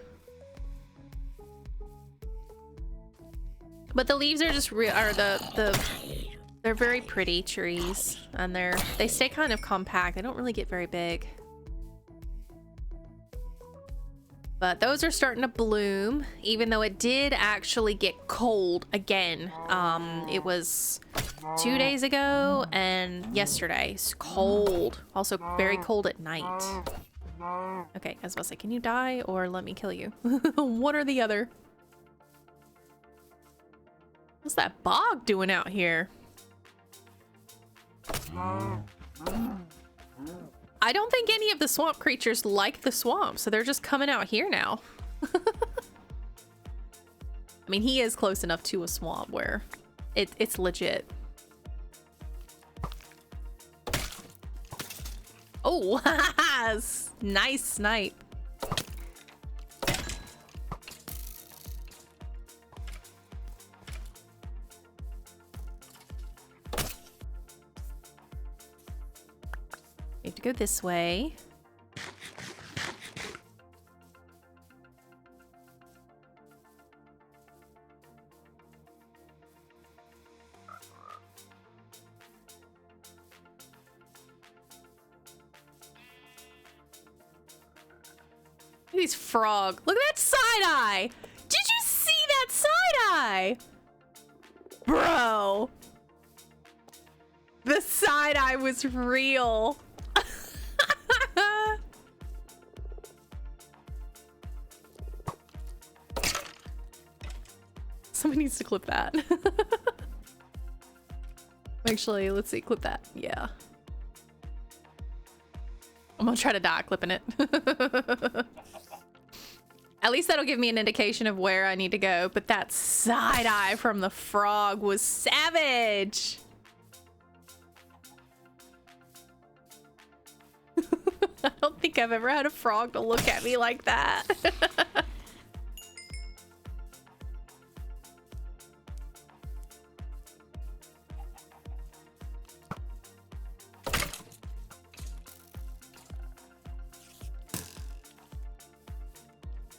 But the leaves are just they're very pretty trees, and they stay kind of compact. They don't really get very big. But those are starting to bloom, even though it did actually get cold again. It was 2 days ago and yesterday. It's cold. Also very cold at night. Okay, I was about to say, can you die or let me kill you? One or the other. What's that bog doing out here? I don't think any of the swamp creatures like the swamp, so they're just coming out here now. I mean, he is close enough to a swamp where it's legit. Oh, nice snipe. We have to go this way. These frog. Look at that side eye. Did you see that side eye? Bro. The side eye was real. Someone needs to clip that. Actually, let's see. Clip that. Yeah. I'm gonna try to die clipping it. At least that'll give me an indication of where I need to go. But that side eye from the frog was savage. I don't think I've ever had a frog to look at me like that.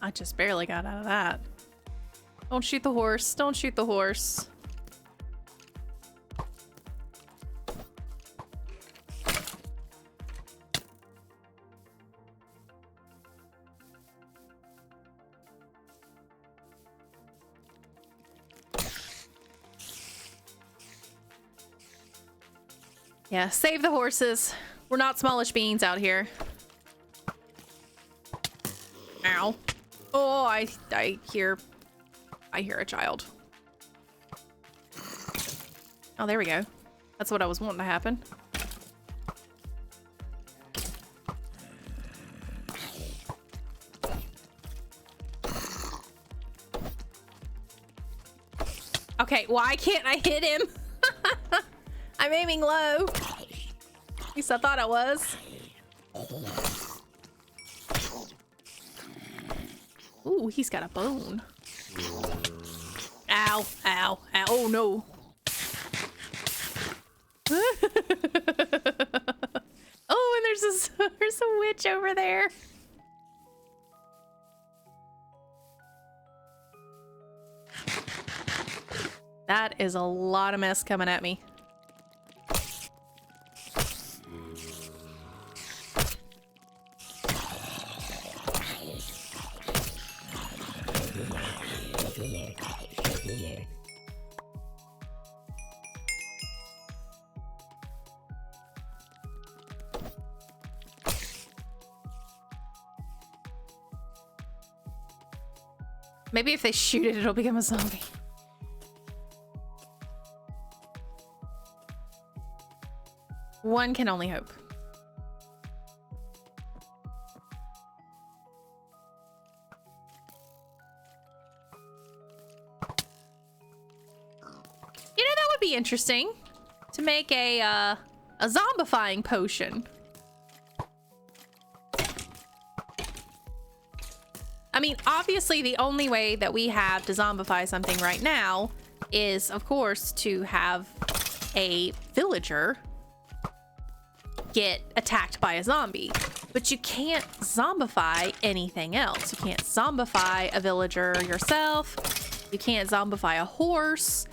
I just barely got out of that. Don't shoot the horse. Don't shoot the horse. Yeah, save the horses. We're not smallish beans out here. Ow. Oh, I hear a child. Oh, there we go. That's what I was wanting to happen. Okay, why can't I hit him? I'm aiming low. At least I thought I was. Ooh, he's got a bone. Ow, ow, ow. Oh, no. Oh, and there's this There's a witch over there. That is a lot of mess coming at me. Maybe if they shoot it, it'll become a zombie. One can only hope. You know, that would be interesting to make a zombifying potion. I mean, obviously the only way that we have to zombify something right now is, of course, to have a villager get attacked by a zombie. But you can't zombify anything else. You can't zombify a villager yourself. You can't zombify a horse.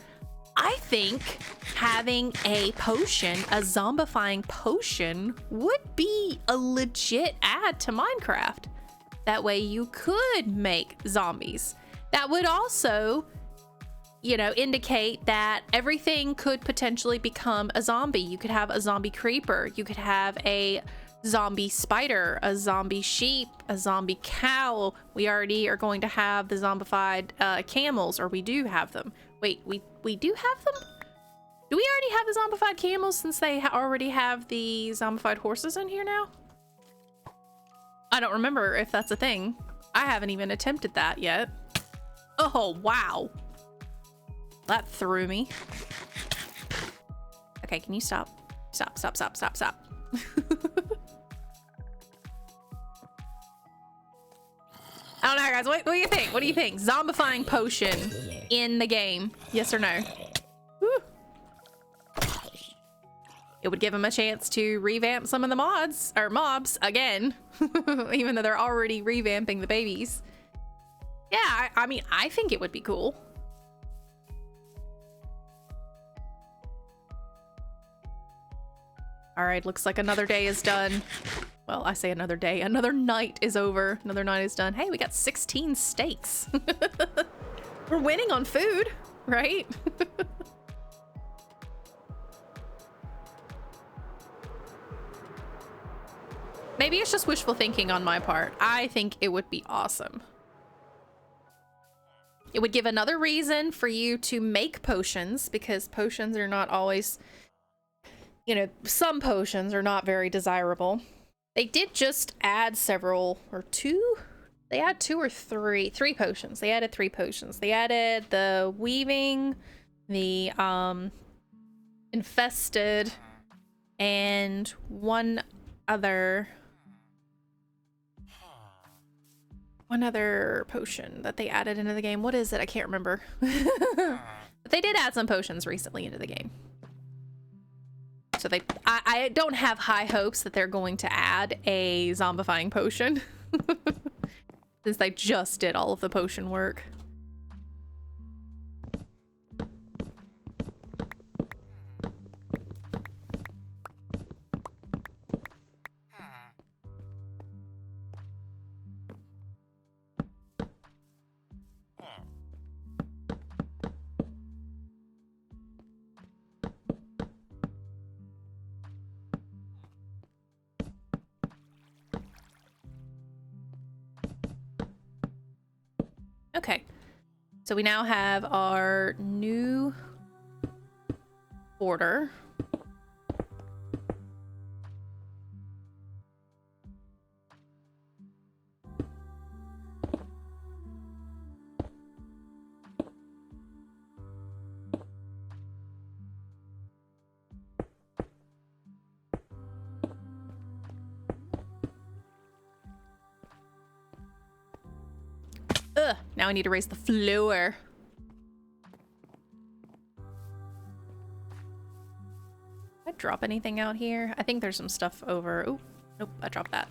I think having a potion, a zombifying potion, would be a legit add to Minecraft. That way you could make zombies. That would also, you know, indicate that everything could potentially become a zombie. You could have a zombie creeper. You could have a zombie spider, a zombie sheep, a zombie cow. We already are going to have the zombified camels, or we do have them. Wait, we do have them? Do we already have the zombified camels since they already have the zombified horses in here now? I don't remember if that's a thing. I haven't even attempted that yet. Oh, wow. That threw me. Okay, can you stop? Stop, stop, stop, stop, stop. I don't know, guys. What do you think? What do you think? Zombifying potion in the game. Yes or no? Woo. It would give them a chance to revamp some of the mods or mobs again, even though they're already revamping the babies. Yeah, I mean, I think it would be cool. All right, looks like another day is done. Well, I say another day. Another night is over. Another night is done. Hey, we got 16 steaks. We're winning on food, right? Maybe it's just wishful thinking on my part. I think it would be awesome. It would give another reason for you to make potions, because potions are not always, you know, some potions are not very desirable. They did just add several, or two? They had two or three potions. They added 3 potions. They added the weaving, the infested, and one other potion that they added into the game. What is it? I can't remember. But they did add some potions recently into the game. So I don't have high hopes that they're going to add a zombifying potion. Since they just did all of the potion work. Okay, so we now have our new order. Now I need to raise the floor. Did I drop anything out here? I think there's some stuff over. Ooh, Nope, I dropped that.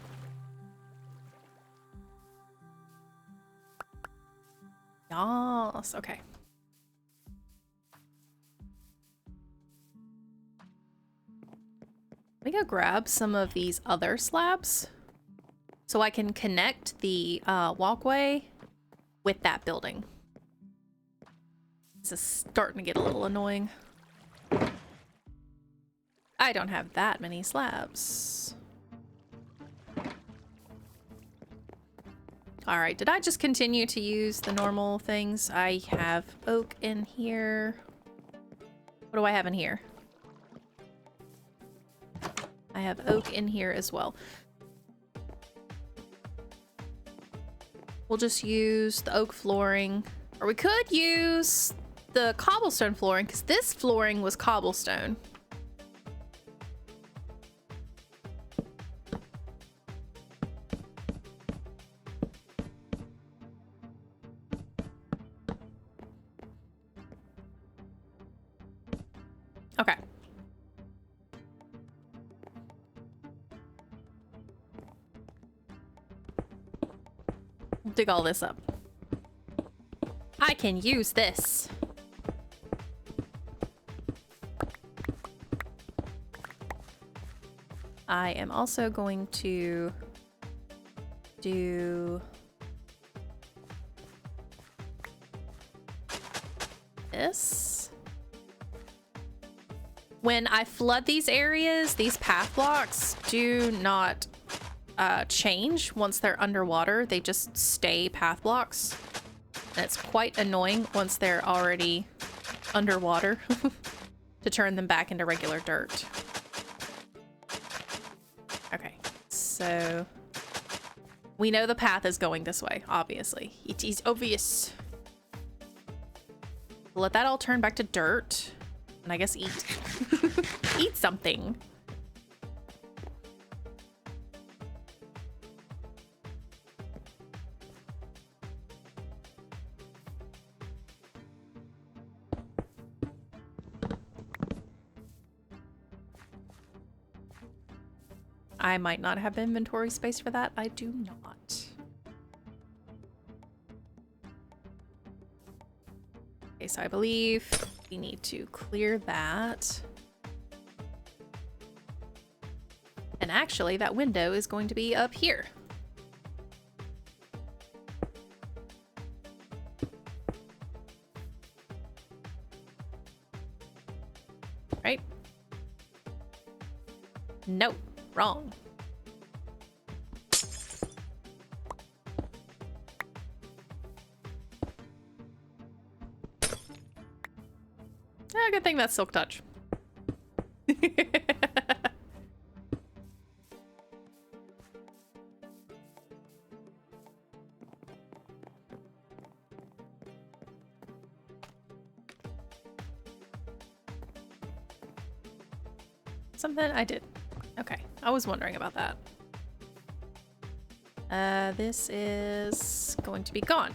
Yes, okay. Let me go grab some of these other slabs so I can connect the walkway with that building. This is starting to get a little annoying. I don't have that many slabs. All right, did I just continue to use the normal things? I have oak in here. What do I have in here? I have oak in here as well. We'll just use the oak flooring, or we could use the cobblestone flooring because this flooring was cobblestone. Okay. Dig all this up. I can use this. I am also going to do this. When I flood these areas, these path blocks do not change once they're underwater. They just stay path blocks. And it's quite annoying once they're already underwater to turn them back into regular dirt. Okay, so we know the path is going this way, obviously. It is obvious. Let that all turn back to dirt. And I guess eat. Eat something. I might not have inventory space for that. I do not. Okay, so I believe we need to clear that. And actually, that window is going to be up here. Right? Nope, wrong. Good thing that's Silk Touch. Something I did. Okay, I was wondering about that. This is going to be gone.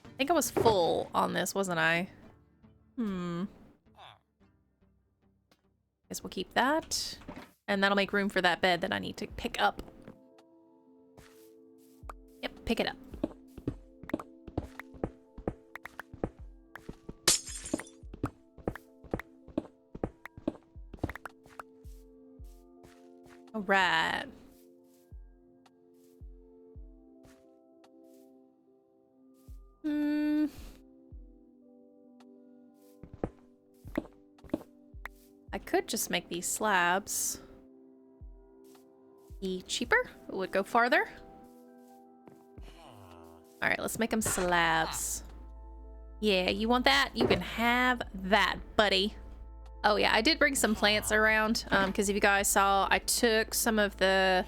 I think I was full on this, wasn't I? Guess we'll keep that. And that'll make room for that bed that I need to pick up. Yep, pick it up. All right. I could just make these slabs be cheaper. It would go farther. All right, let's make them slabs. Yeah, you want that? You can have that, buddy. Oh yeah, I did bring some plants around because if you guys saw, I took some of the...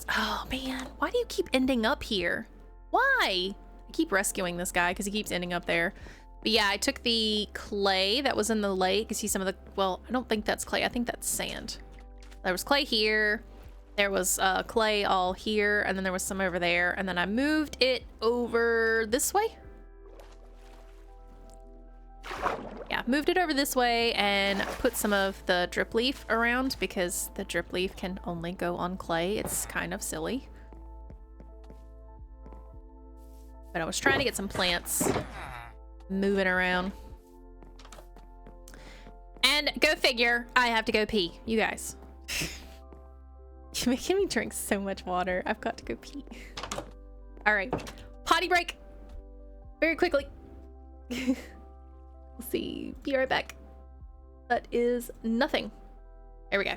Oh man, why do you keep ending up here? Why? I keep rescuing this guy because he keeps ending up there. But yeah, I took the clay that was in the lake. You see some of the... Well, I don't think that's clay. I think that's sand. There was clay here. There was clay all here. And then there was some over there. And then I moved it over this way. Yeah, moved it over this way and put some of the drip leaf around because the drip leaf can only go on clay. It's kind of silly. But I was trying to get some plants moving around. And go figure, I have to go pee. You guys. You're making me drink so much water. I've got to go pee. All right, potty break. Very quickly. We'll see. Be right back. That is nothing. There we go.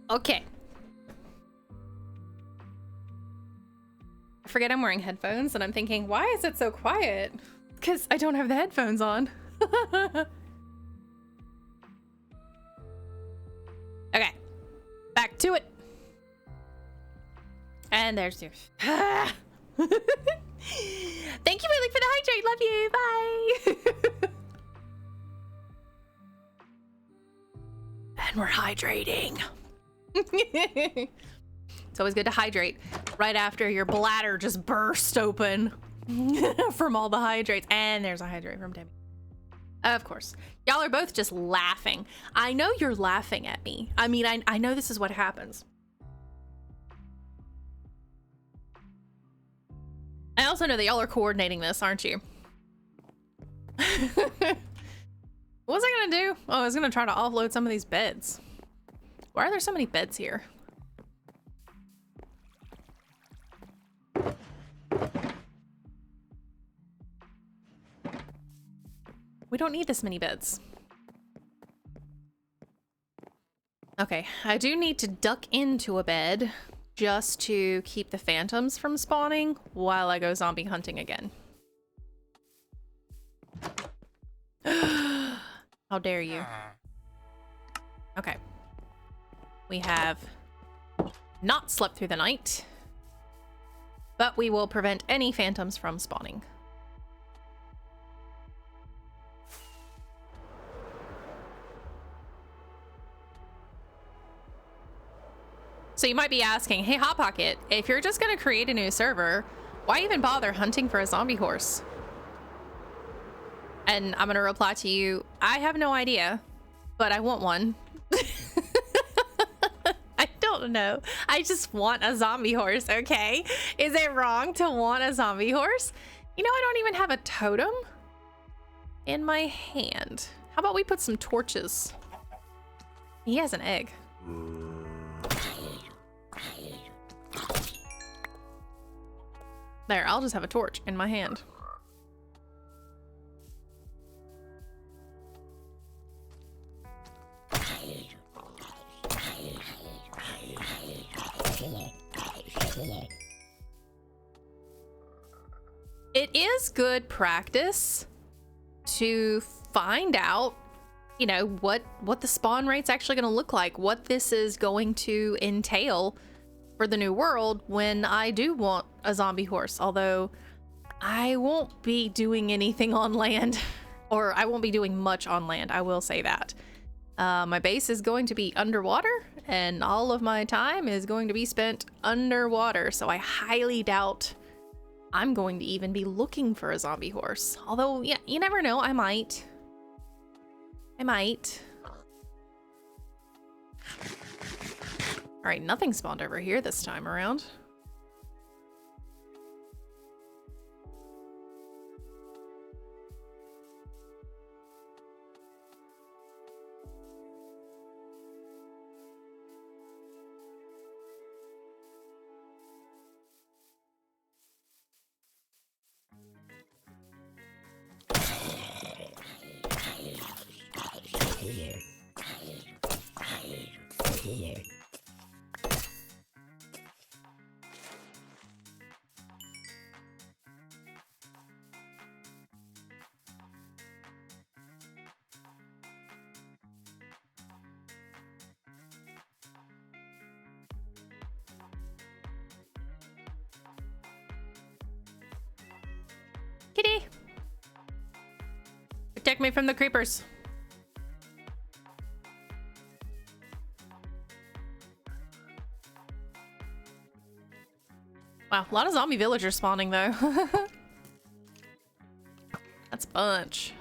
Okay. I forget I'm wearing headphones and I'm thinking, why is it so quiet? Because I don't have the headphones on. Okay. Back to it. And there's your... Thank you, Malik, for the hydrate. Love you. Bye. And we're hydrating. It's always good to hydrate right after your bladder just burst open from all the hydrates. And there's a hydrate from Debbie. Of course. Y'all are both just laughing. I know you're laughing at me. I mean, I know this is what happens. I also know that y'all are coordinating this, aren't you? What was I gonna do? Oh, I was gonna try to offload some of these beds. Why are there so many beds here? We don't need this many beds. Okay, I do need to duck into a bed just to keep the phantoms from spawning while I go zombie hunting again. How dare you? Okay. We have not slept through the night, but we will prevent any phantoms from spawning. So you might be asking, hey, Hot Pocket, if you're just gonna create a new server, why even bother hunting for a zombie horse? And I'm gonna reply to you, I have no idea, but I want one. I don't know. I just want a zombie horse, okay? Is it wrong to want a zombie horse? You know, I don't even have a totem in my hand. How about we put some torches? He has an egg. There, I'll just have a torch in my hand. It is good practice to find out, you know, what the spawn rate's actually going to look like, what this is going to entail for the new world when I do want a zombie horse. Although I won't be doing anything on land, or I won't be doing much on land, I will say that. My base is going to be underwater, and all of my time is going to be spent underwater, so I highly doubt I'm going to even be looking for a zombie horse. Although, yeah, you never know, I might. All right, nothing spawned over here this time around. Kitty! Protect me from the creepers. Wow, a lot of zombie villagers spawning though. That's a bunch.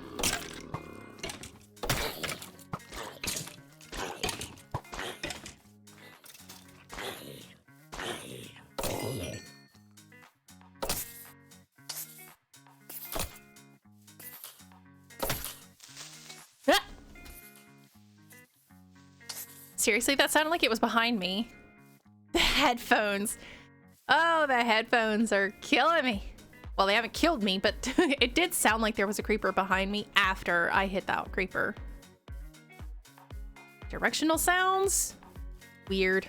Ah! Seriously, that sounded like it was behind me. The headphones. Oh, the headphones are killing me. Well, they haven't killed me, but it did sound like there was a creeper behind me after I hit that creeper. Directional sounds? Weird.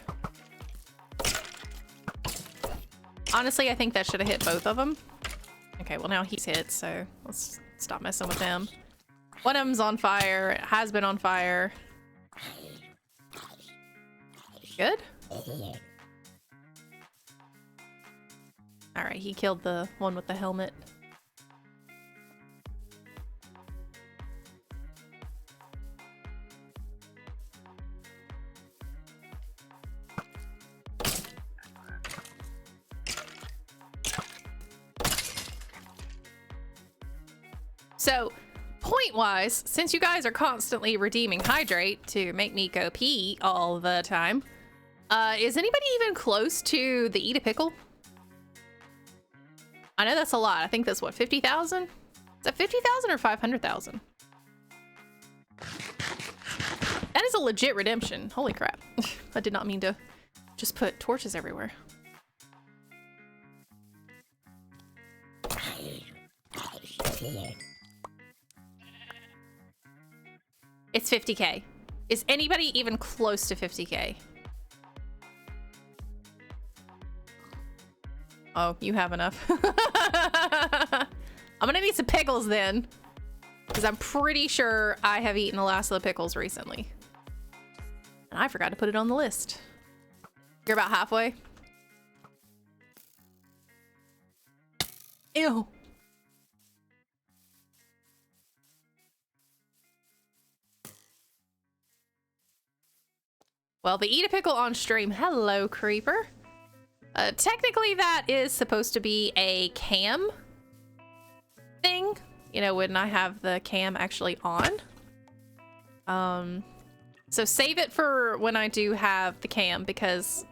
Honestly, I think that should have hit both of them. Okay, well now he's hit, so let's stop messing with them. One of them's on fire. It has been on fire. Good? All right, he killed the one with the helmet. So, point-wise, since you guys are constantly redeeming hydrate to make me go pee all the time, is anybody even close to the eat a pickle? I know that's a lot. I think that's what, 50,000? Is that 50,000 or 500,000? That is a legit redemption. Holy crap. I did not mean to just put torches everywhere. It's 50K. Is anybody even close to 50K? Oh, you have enough. I'm gonna need some pickles then, because I'm pretty sure I have eaten the last of the pickles recently. And I forgot to put it on the list. You're about halfway. Ew. Well, the eat a pickle on stream. Hello, creeper. Technically, that is supposed to be a cam thing. You know, when I have the cam actually on. So save it for when I do have the cam, because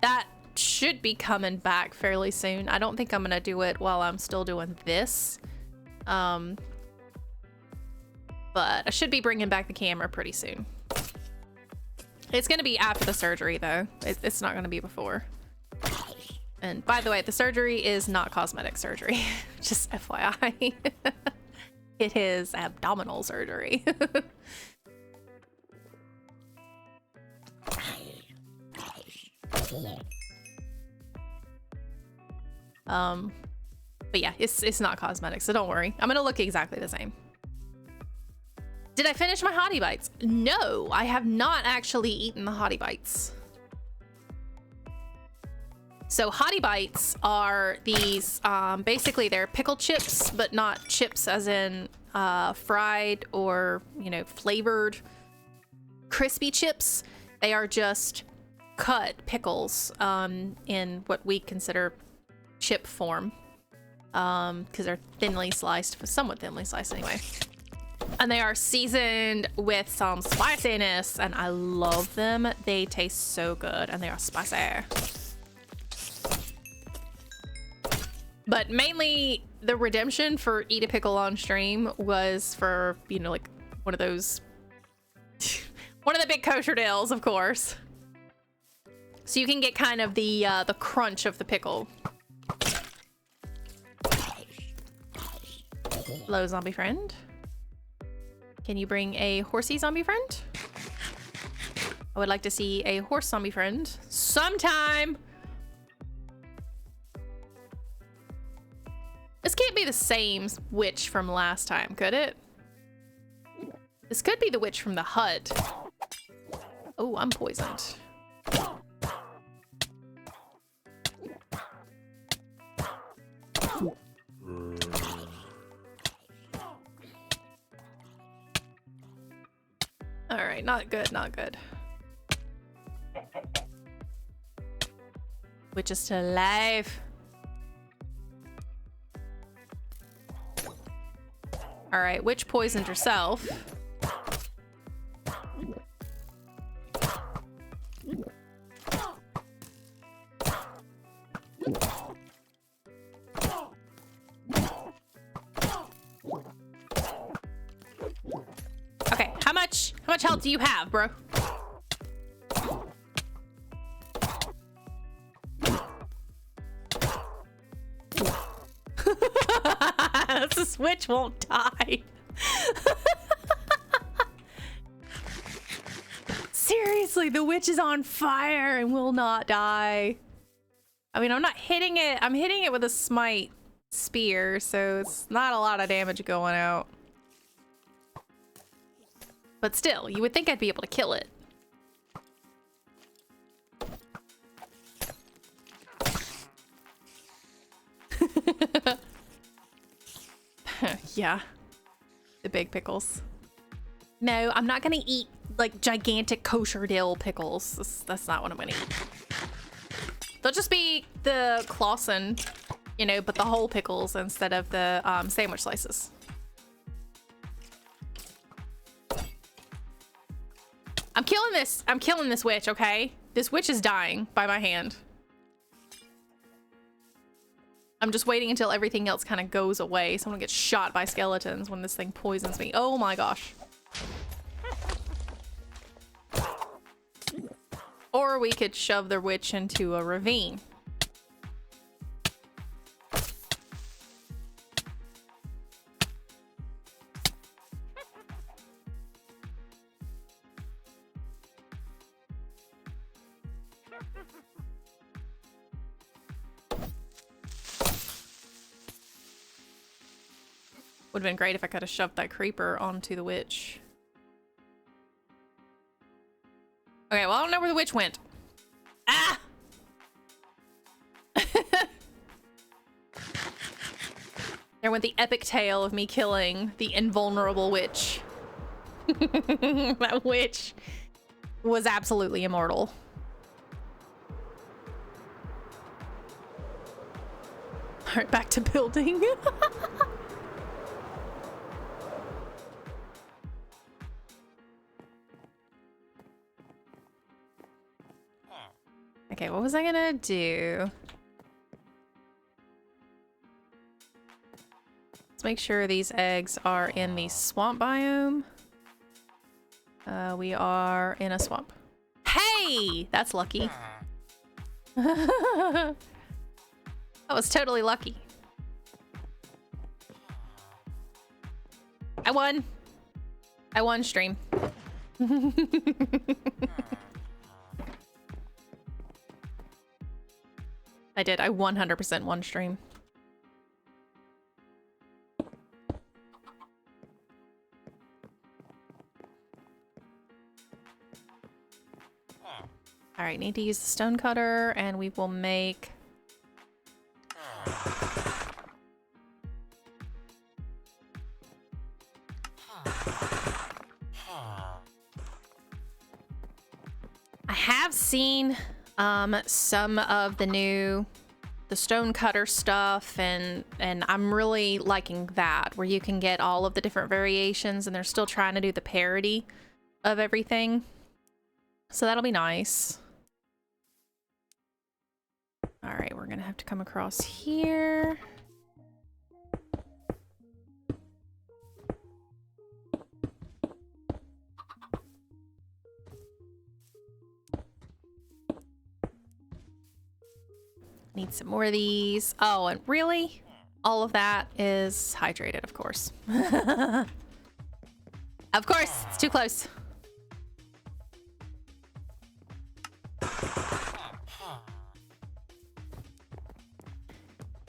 that should be coming back fairly soon. I don't think I'm gonna do it while I'm still doing this. But I should be bringing back the camera pretty soon. It's gonna be after the surgery though. It's not gonna be before. And by the way, the surgery is not cosmetic surgery. Just FYI. It is abdominal surgery. But yeah, it's not cosmetic, so don't worry. I'm gonna look exactly the same. Did I finish my Hottie Bites? No, I have not actually eaten the Hottie Bites. So Hottie Bites are these, basically they're pickle chips, but not chips as in fried or, you know, flavored crispy chips. They are just cut pickles in what we consider chip form, because they're thinly sliced, somewhat thinly sliced anyway. And they are seasoned with some spiciness, and I love them. They taste so good, and they are spicy. But mainly, the redemption for Eat a Pickle on stream was for, you know, like one of those, one of the big kosher deals, of course. So you can get kind of the crunch of the pickle. Hello, zombie friend. Can you bring a horsey zombie friend? I would like to see a horse zombie friend sometime. This can't be the same witch from last time, could it? This could be the witch from the hut. Oh, I'm poisoned. All right, not good, not good. Witch is still alive. All right, witch poisoned herself. Okay, how much health do you have, bro? This witch won't die. Seriously, the witch is on fire and will not die. I mean, I'm not hitting it. I'm hitting it with a smite spear, so it's not a lot of damage going out. But still, you would think I'd be able to kill it. Yeah. The big pickles. No, I'm not gonna eat like gigantic kosher dill pickles. That's not what I'm gonna eat. They'll just be the Clausen, you know, but the whole pickles instead of the sandwich slices. I'm killing this witch, okay? This witch is dying by my hand. I'm just waiting until everything else kind of goes away. Someone gets shot by skeletons when this thing poisons me. Oh my gosh. Or we could shove the witch into a ravine. Would have been great if I could have shoved that creeper onto the witch. Okay, well, I don't know where the witch went. Ah! There went the epic tale of me killing the invulnerable witch. That witch was absolutely immortal. All right, back to building. Okay, what was I gonna do? Let's make sure these eggs are in the swamp biome. We are in a swamp. Hey! That's lucky. That was totally lucky. I won. I won stream. I did. I 100% won stream. right, need to use the stone cutter, and we will make... I have seen some of the stone cutter stuff, and I'm really liking that, where you can get all of the different variations and they're still trying to do the parody of everything. So that'll be nice. All right, we're gonna have to come across here. Need some more of these. Oh, and really? All of that is hydrated, of course. Of course, it's too close.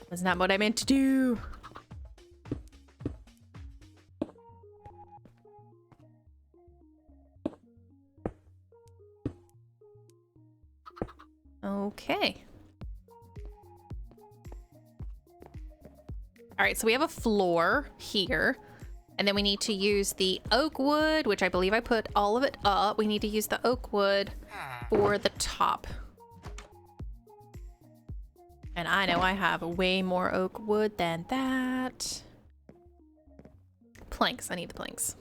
That's not what I meant to do. Okay. All right, so we have a floor here, and then we need to use the oak wood, which I believe I put all of it up. We need to use the oak wood for the top. And I know I have way more oak wood than that. Planks, I need the planks.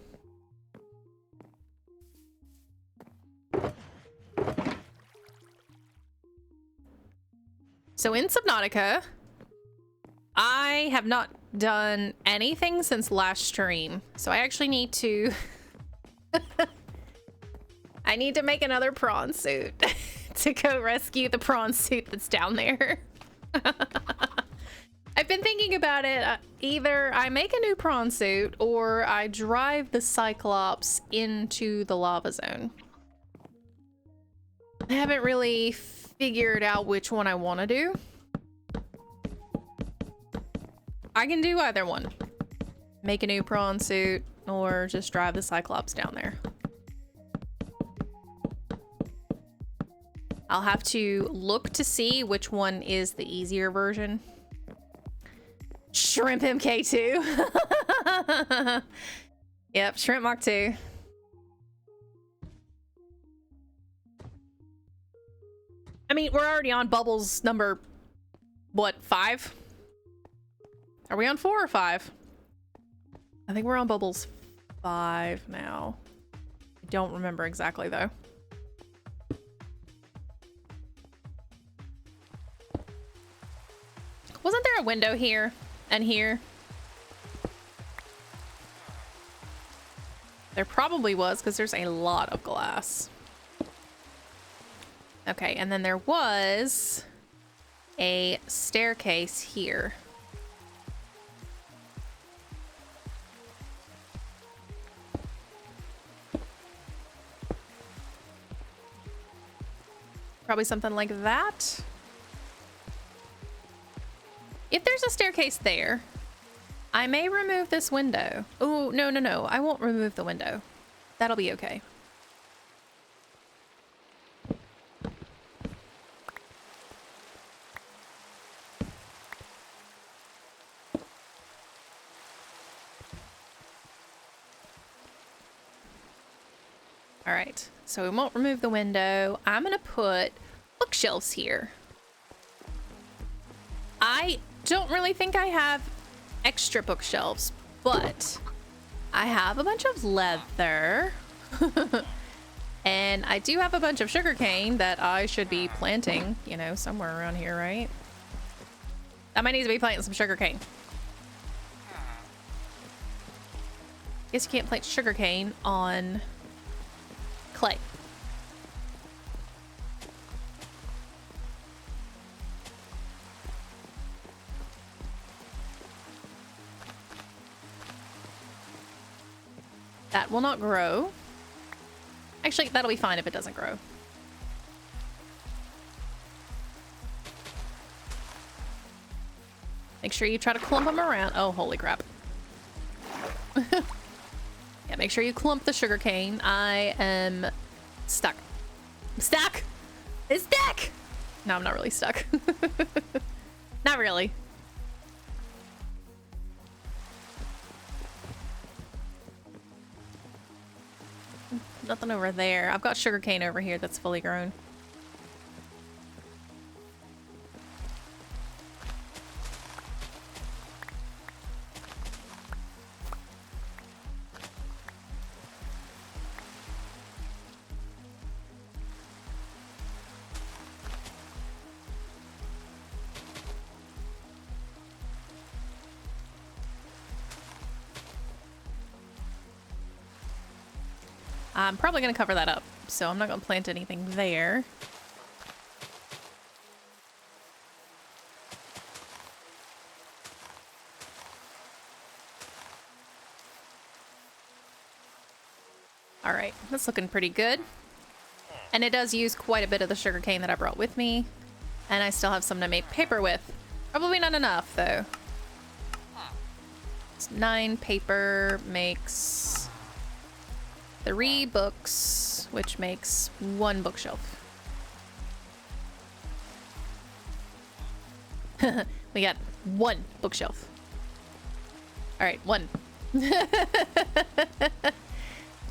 So in Subnautica, I have not done anything since last stream, so I actually need to I need to make another prawn suit to go rescue the prawn suit that's down there. I've been thinking about it. Either I make a new prawn suit or I drive the Cyclops into the lava zone. I haven't really figured out which one I want to do. I can do either one. Make a new prawn suit or just drive the Cyclops down there. I'll have to look to see which one is the easier version. Shrimp MK2. Yep, Shrimp Mach 2. I mean, we're already on Bubbles number, what, 5? Are we on 4 or 5? I think we're on Bubbles 5 now. I don't remember exactly, though. Wasn't there a window here and here? There probably was, because there's a lot of glass. Okay, and then there was a staircase here. Probably something like that. If there's a staircase there, I may remove this window. Oh, no, no, no. I won't remove the window. That'll be okay. All right, so we won't remove the window. I'm gonna put bookshelves here. I don't really think I have extra bookshelves, but I have a bunch of leather. And I do have a bunch of sugarcane that I should be planting, you know, somewhere around here, right? I might need to be planting some sugarcane. Guess you can't plant sugarcane on clay. That will not grow. Actually, that'll be fine if it doesn't grow. Make sure you try to clump them around. Oh, holy crap. Yeah, make sure you clump the sugarcane. I am stuck. I'm stuck! It's stuck! No, I'm not really stuck. Not really. Nothing over there. I've got sugarcane over here that's fully grown. I'm probably going to cover that up, so I'm not going to plant anything there. All right, that's looking pretty good. And it does use quite a bit of the sugarcane that I brought with me. And I still have some to make paper with. Probably not enough, though. It's 9 paper makes 3 books, which makes 1 bookshelf. We got 1 bookshelf. All right, 1.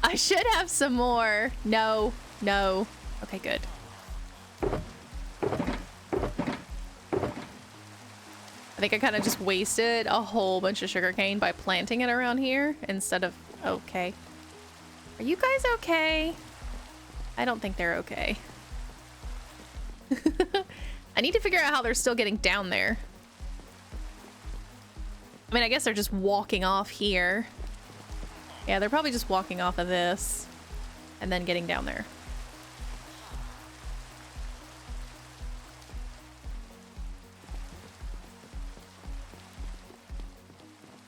I should have some more. No, no. Okay, good. I think I kind of just wasted a whole bunch of sugarcane by planting it around here instead of... Okay. Are you guys okay? I don't think they're okay. I need to figure out how they're still getting down there. I mean, I guess they're just walking off here. Yeah, they're probably just walking off of this and then getting down there.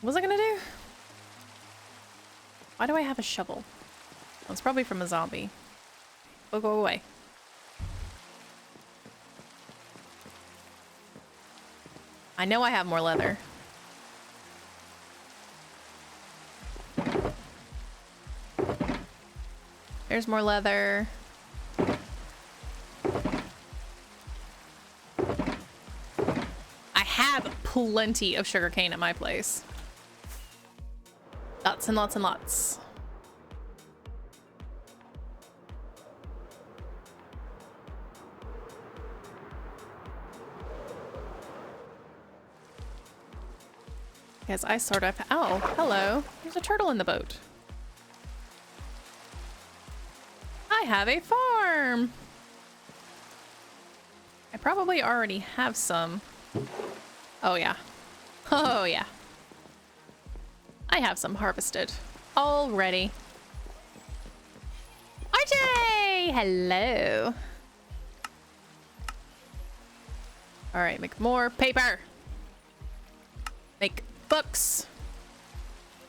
What was I gonna do? Why do I have a shovel? Well, it's probably from a zombie. Oh, go away. I know I have more leather. There's more leather. I have plenty of sugarcane at my place. Lots and lots and lots. Guys, I sort of... Oh, hello. There's a turtle in the boat. I have a farm. I probably already have some. Oh, yeah. Oh, yeah. I have some harvested already. RJ! Hello. All right, make more paper. Make books.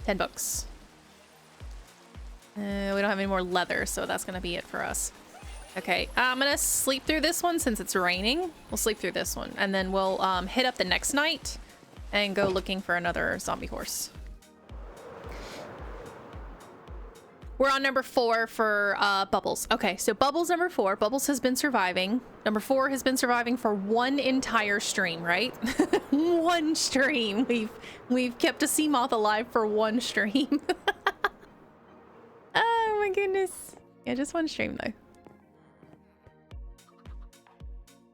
10 books. We don't have any more leather, so that's gonna be it for us. Okay, I'm gonna sleep through this one since it's raining. We'll sleep through this one, and then we'll hit up the next night and go looking for another zombie horse. We're on number 4 for Bubbles. Okay, so Bubbles number 4. Bubbles has been surviving. Number 4 has been surviving for 1 entire stream, right? 1 stream. We've kept a sea moth alive for 1 stream. Oh my goodness. Yeah, just 1 stream though.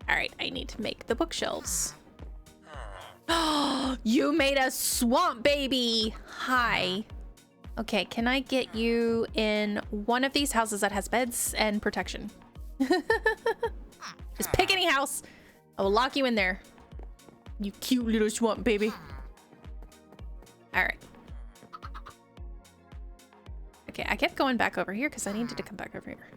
All right, I need to make the bookshelves. Oh, you made a swamp baby. Hi. Okay, can I get you in one of these houses that has beds and protection? Just pick any house. I will lock you in there. You cute little swamp baby. All right. Okay, I kept going back over here because I needed to come back over here.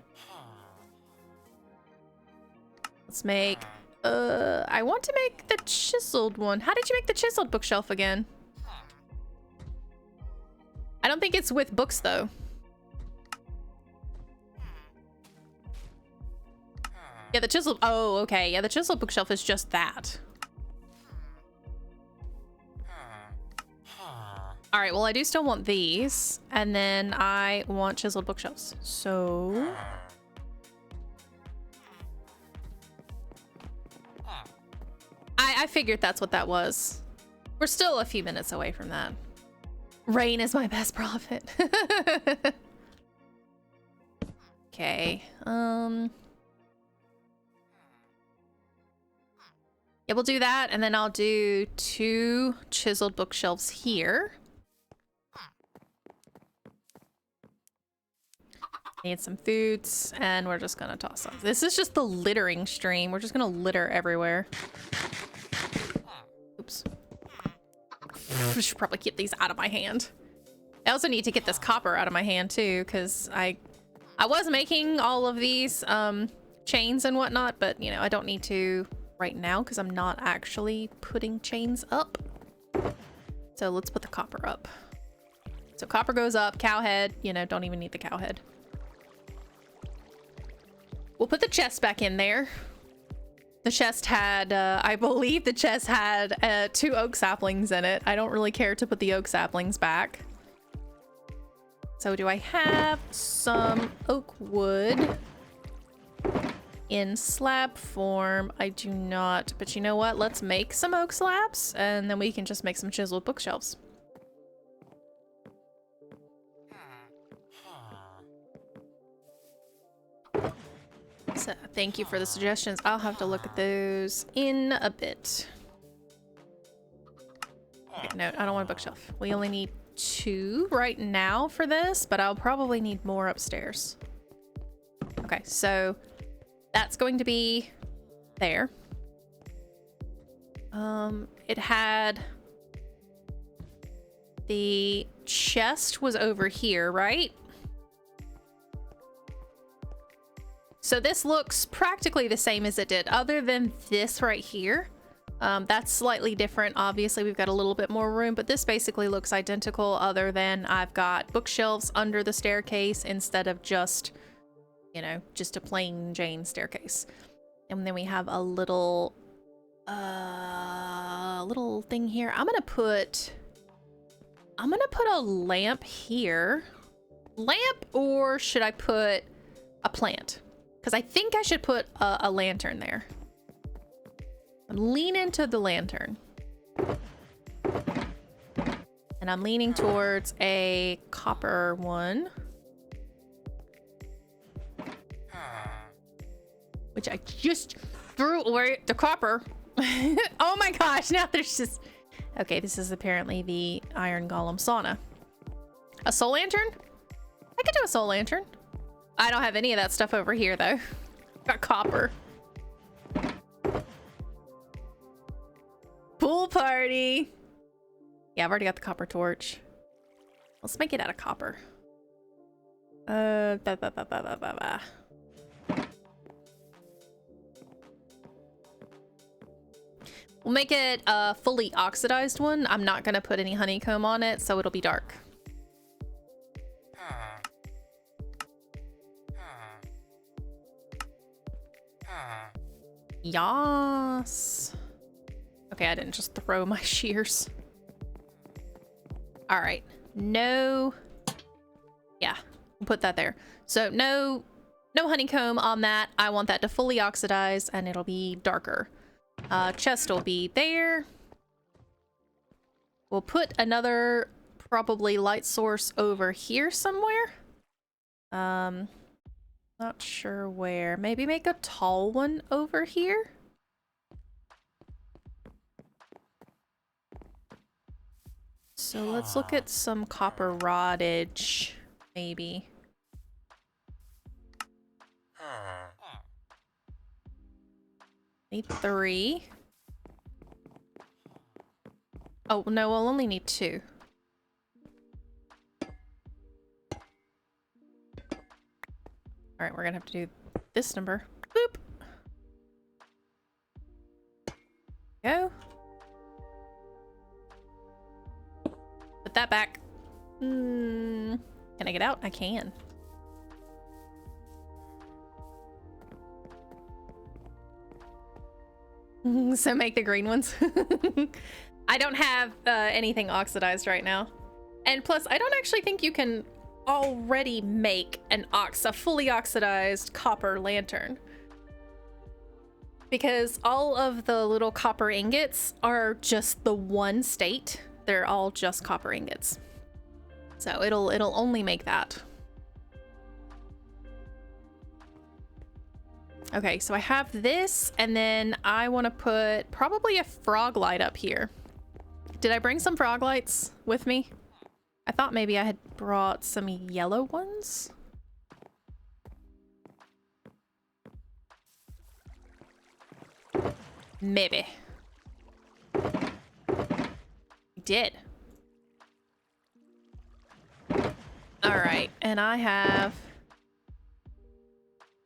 Let's make... I want to make the chiseled one. How did you make the chiseled bookshelf again? I don't think it's with books, though. Yeah, the chiseled... Oh, okay. Yeah, the chiseled bookshelf is just that. All right, well, I do still want these. And then I want chiseled bookshelves. So... I figured that's what that was. We're still a few minutes away from that. Rain is my best profit. Okay. Yeah, we'll do that, and then I'll do 2 chiseled bookshelves here. Need some foods, and we're just gonna toss them. This is just the littering stream. We're just gonna litter everywhere. Oops. I should probably keep these out of my hand. I also need to get this copper out of my hand too, because I was making all of these chains and whatnot, but you know, I don't need to right now because I'm not actually putting chains up. So let's put the copper up. So copper goes up, cow head, you know, don't even need the cow head. We'll put the chest back in there. The chest had, I believe the chest had 2 oak saplings in it. I don't really care to put the oak saplings back. So do I have some oak wood in slab form? I do not, but you know what? Let's make some oak slabs and then we can just make some chiseled bookshelves. So thank you for the suggestions. I'll have to look at those in a bit. Okay, no, I don't want a bookshelf. We only need 2 right now for this, but I'll probably need more upstairs. Okay, so that's going to be there. It had the chest was over here, right? So this looks practically the same as it did, other than this right here. That's slightly different. Obviously, we've got a little bit more room, but this basically looks identical, other than I've got bookshelves under the staircase instead of just, you know, just a plain Jane staircase. And then we have a little thing here. I'm gonna put a lamp here. Lamp, or should I put a plant? Because I think I should put a lantern there. Lean into the lantern. And I'm leaning towards a copper one. Which I just threw away the copper. Oh my gosh, now there's just... Okay, this is apparently the Iron Golem sauna. A soul lantern? I could do a soul lantern. I don't have any of that stuff over here though. Got copper. Pool party. Yeah, I've already got the copper torch. Let's make it out of copper. We'll make it a fully oxidized one. I'm not gonna put any honeycomb on it, so it'll be dark. Yas. Okay, I didn't just throw my shears. All right, no. Yeah, we'll put that there. So no honeycomb on that. I want that to fully oxidize and it'll be darker. Chest will be there. We'll put another probably light source over here somewhere. Not sure where. Maybe make a tall one over here. So let's look at some copper roddage, maybe. Need 3. Oh, no, we'll only need 2. All right, we're gonna have to do this number. Boop. Go. Put that back. Can I get out? I can. So make the green ones. I don't have anything oxidized right now. And plus, I don't actually think you can already make a fully oxidized copper lantern. because all of the little copper ingots are just the one state. They're all just copper ingots. So it'll only make that. Okay, so I have this, and then I want to put probably a frog light up here. Did I bring some frog lights with me? I thought maybe I had brought some yellow ones. Maybe. I did. All right, and I have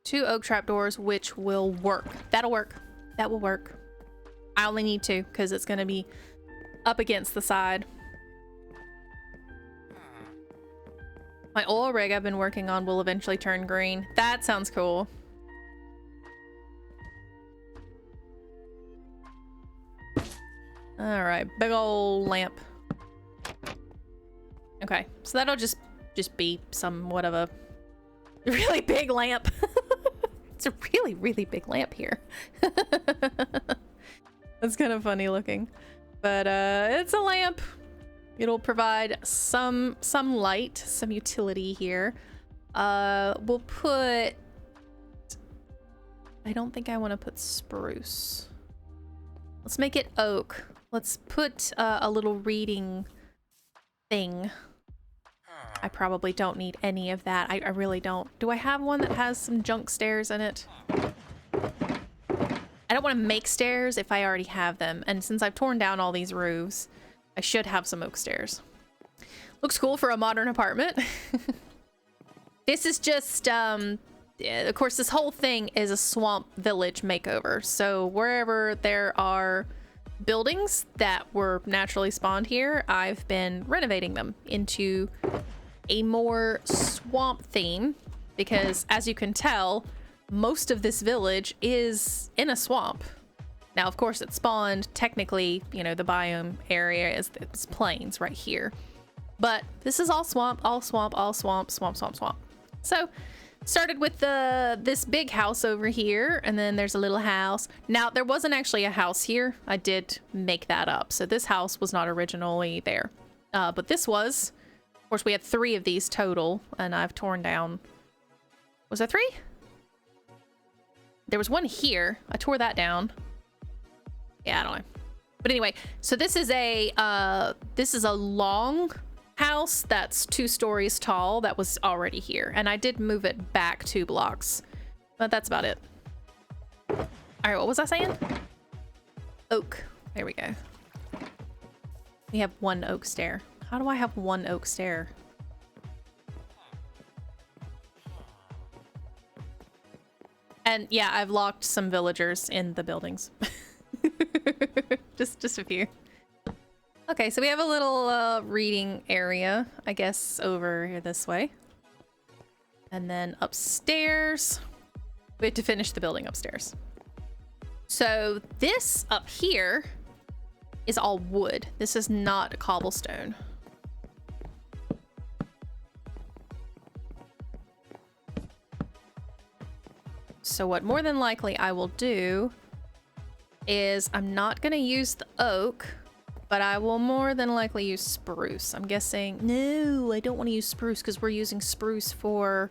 2 oak trapdoors, which will work. That'll work. That will work. I only need 2 because it's going to be up against the side. My oil rig I've been working on will eventually turn green. That sounds cool. All right, big old lamp. Okay, so that'll just be somewhat of a really big lamp. It's a really, really big lamp here. That's kind of funny looking, but it's a lamp. It'll provide some light, some utility here. We'll put, I don't think I want to put spruce. Let's make it oak. Let's put a little reading thing. I probably don't need any of that. I really don't. Do I have one that has some junk stairs in it? I don't want to make stairs if I already have them. And since I've torn down all these roofs, I should have some oak stairs. Looks cool for a modern apartment. This is just, of course, this whole thing is a swamp village makeover. So wherever there are buildings that were naturally spawned here, I've been renovating them into a more swamp theme, because as you can tell, most of this village is in a swamp. Now, of course, it spawned technically, you know, the biome area is it's plains right here, but this is all swamp, all swamp, all swamp, swamp, swamp, swamp. So started with this big house over here, and then there's a little house. Now, there wasn't actually a house here. I did make that up. So this house was not originally there, but this was. Of course, we had 3 of these total, and I've torn down. Was there 3? There was one here. I tore that down. Yeah, I don't know. But anyway, so this is a long house that's 2 stories tall that was already here, and I did move it back 2 blocks, but that's about it. All right, what was I saying? Oak. There we go. We have 1 oak stair. How do I have 1 oak stair? And yeah, I've locked some villagers in the buildings. just a few. Okay, so we have a little reading area, I guess, over here this way. And then upstairs, we have to finish the building upstairs. So this up here is all wood. This is not cobblestone. So what more than likely I will do is I'm not gonna use the oak, but I will more than likely use spruce. I'm guessing, no, I don't want to use spruce because we're using spruce for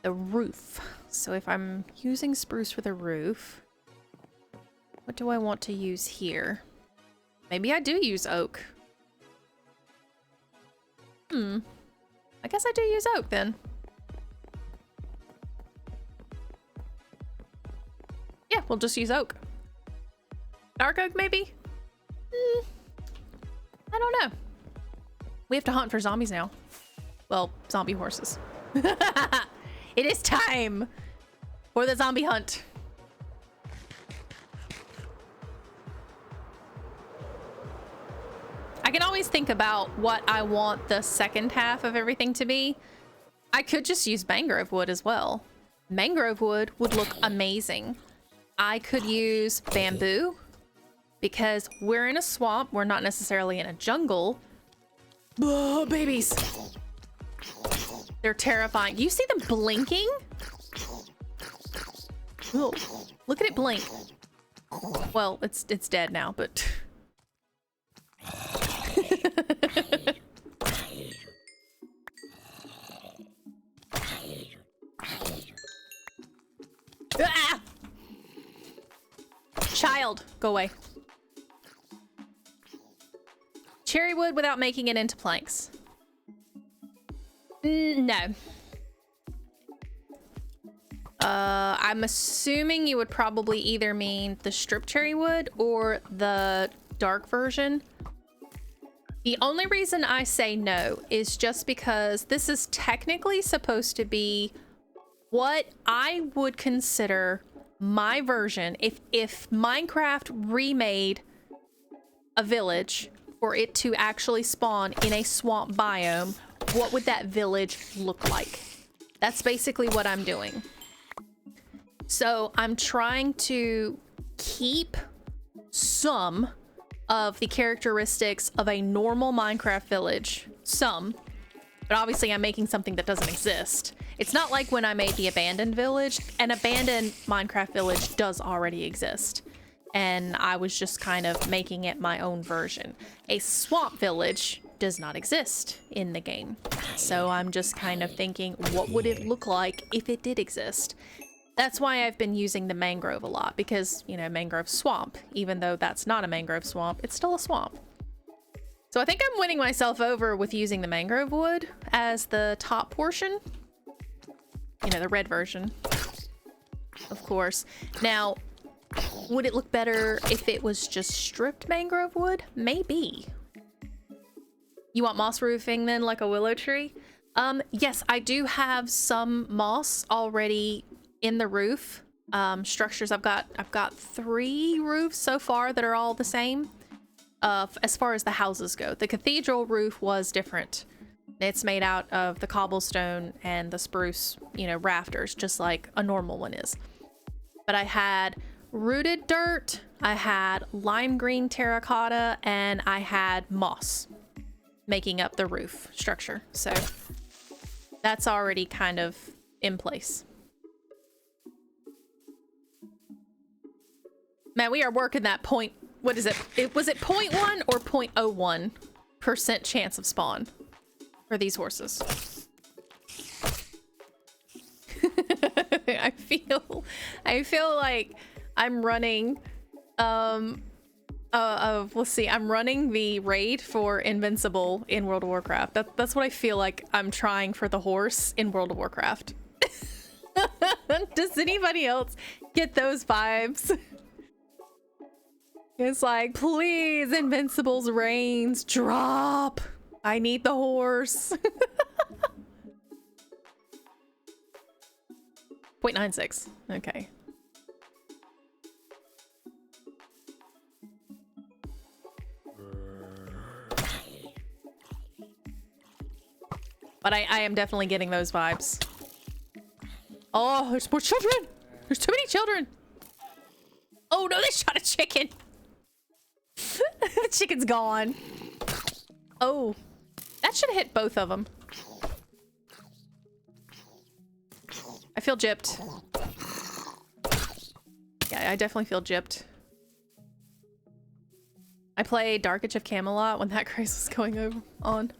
the roof. So if I'm using spruce for the roof, what do I want to use here? Maybe I do use oak. I guess I do use oak then. Yeah, we'll just use oak. Dark oak, maybe? I don't know. We have to hunt for zombies now. Well, zombie horses. It is time for the zombie hunt. I can always think about what I want the second half of everything to be. I could just use mangrove wood as well. Mangrove wood would look amazing. I could use bamboo because we're in a swamp. We're not necessarily in a jungle. Oh, babies. They're terrifying. You see them blinking? Oh, Look at it blink. Well, it's dead now, but... Ah! Child, go away. Cherry wood without making it into planks. No. I'm assuming you would probably either mean the strip cherry wood or the dark version. The only reason I say no is just because this is technically supposed to be what I would consider my version. If Minecraft remade a village for it to actually spawn in a swamp biome, what would that village look like? That's basically what I'm doing. So I'm trying to keep some of the characteristics of a normal Minecraft village. Some. But obviously I'm making something that doesn't exist. It's not like when I made the abandoned village. An abandoned Minecraft village does already exist. And I was just kind of making it my own version. A swamp village does not exist in the game. So I'm just kind of thinking, what would it look like if it did exist? That's why I've been using the mangrove a lot, because, you know, mangrove swamp, even though that's not a mangrove swamp, it's still a swamp. So I think I'm winning myself over with using the mangrove wood as the top portion. You know, the red version, of course. Now, would it look better if it was just stripped mangrove wood? Maybe. You want moss roofing then, like a willow tree? Yes, I do have some moss already in the roof structures. I've got 3 roofs so far that are all the same. As far as the houses go, the cathedral roof was different. It's made out of the cobblestone and the spruce, you know, rafters, just like a normal one is. But I had rooted dirt, I had lime green terracotta, and I had moss making up the roof structure. So that's already kind of in place. Man, we are working that point. What is it? Was it 0.1 or 0.01% chance of spawn for these horses? I feel like I'm running let's see, I'm running the raid for Invincible in World of Warcraft. That's what I feel like I'm trying for the horse in World of Warcraft. Does anybody else get those vibes? It's like, please, Invincible's reigns, drop. I need the horse. 0.96. Okay. But I am definitely getting those vibes. Oh, there's more children. There's too many children. Oh no, they shot a chicken. The chicken's gone. Oh, that should have hit both of them. I feel gypped. Yeah, I definitely feel gypped. I played Dark Age of Camelot when that craze was going on.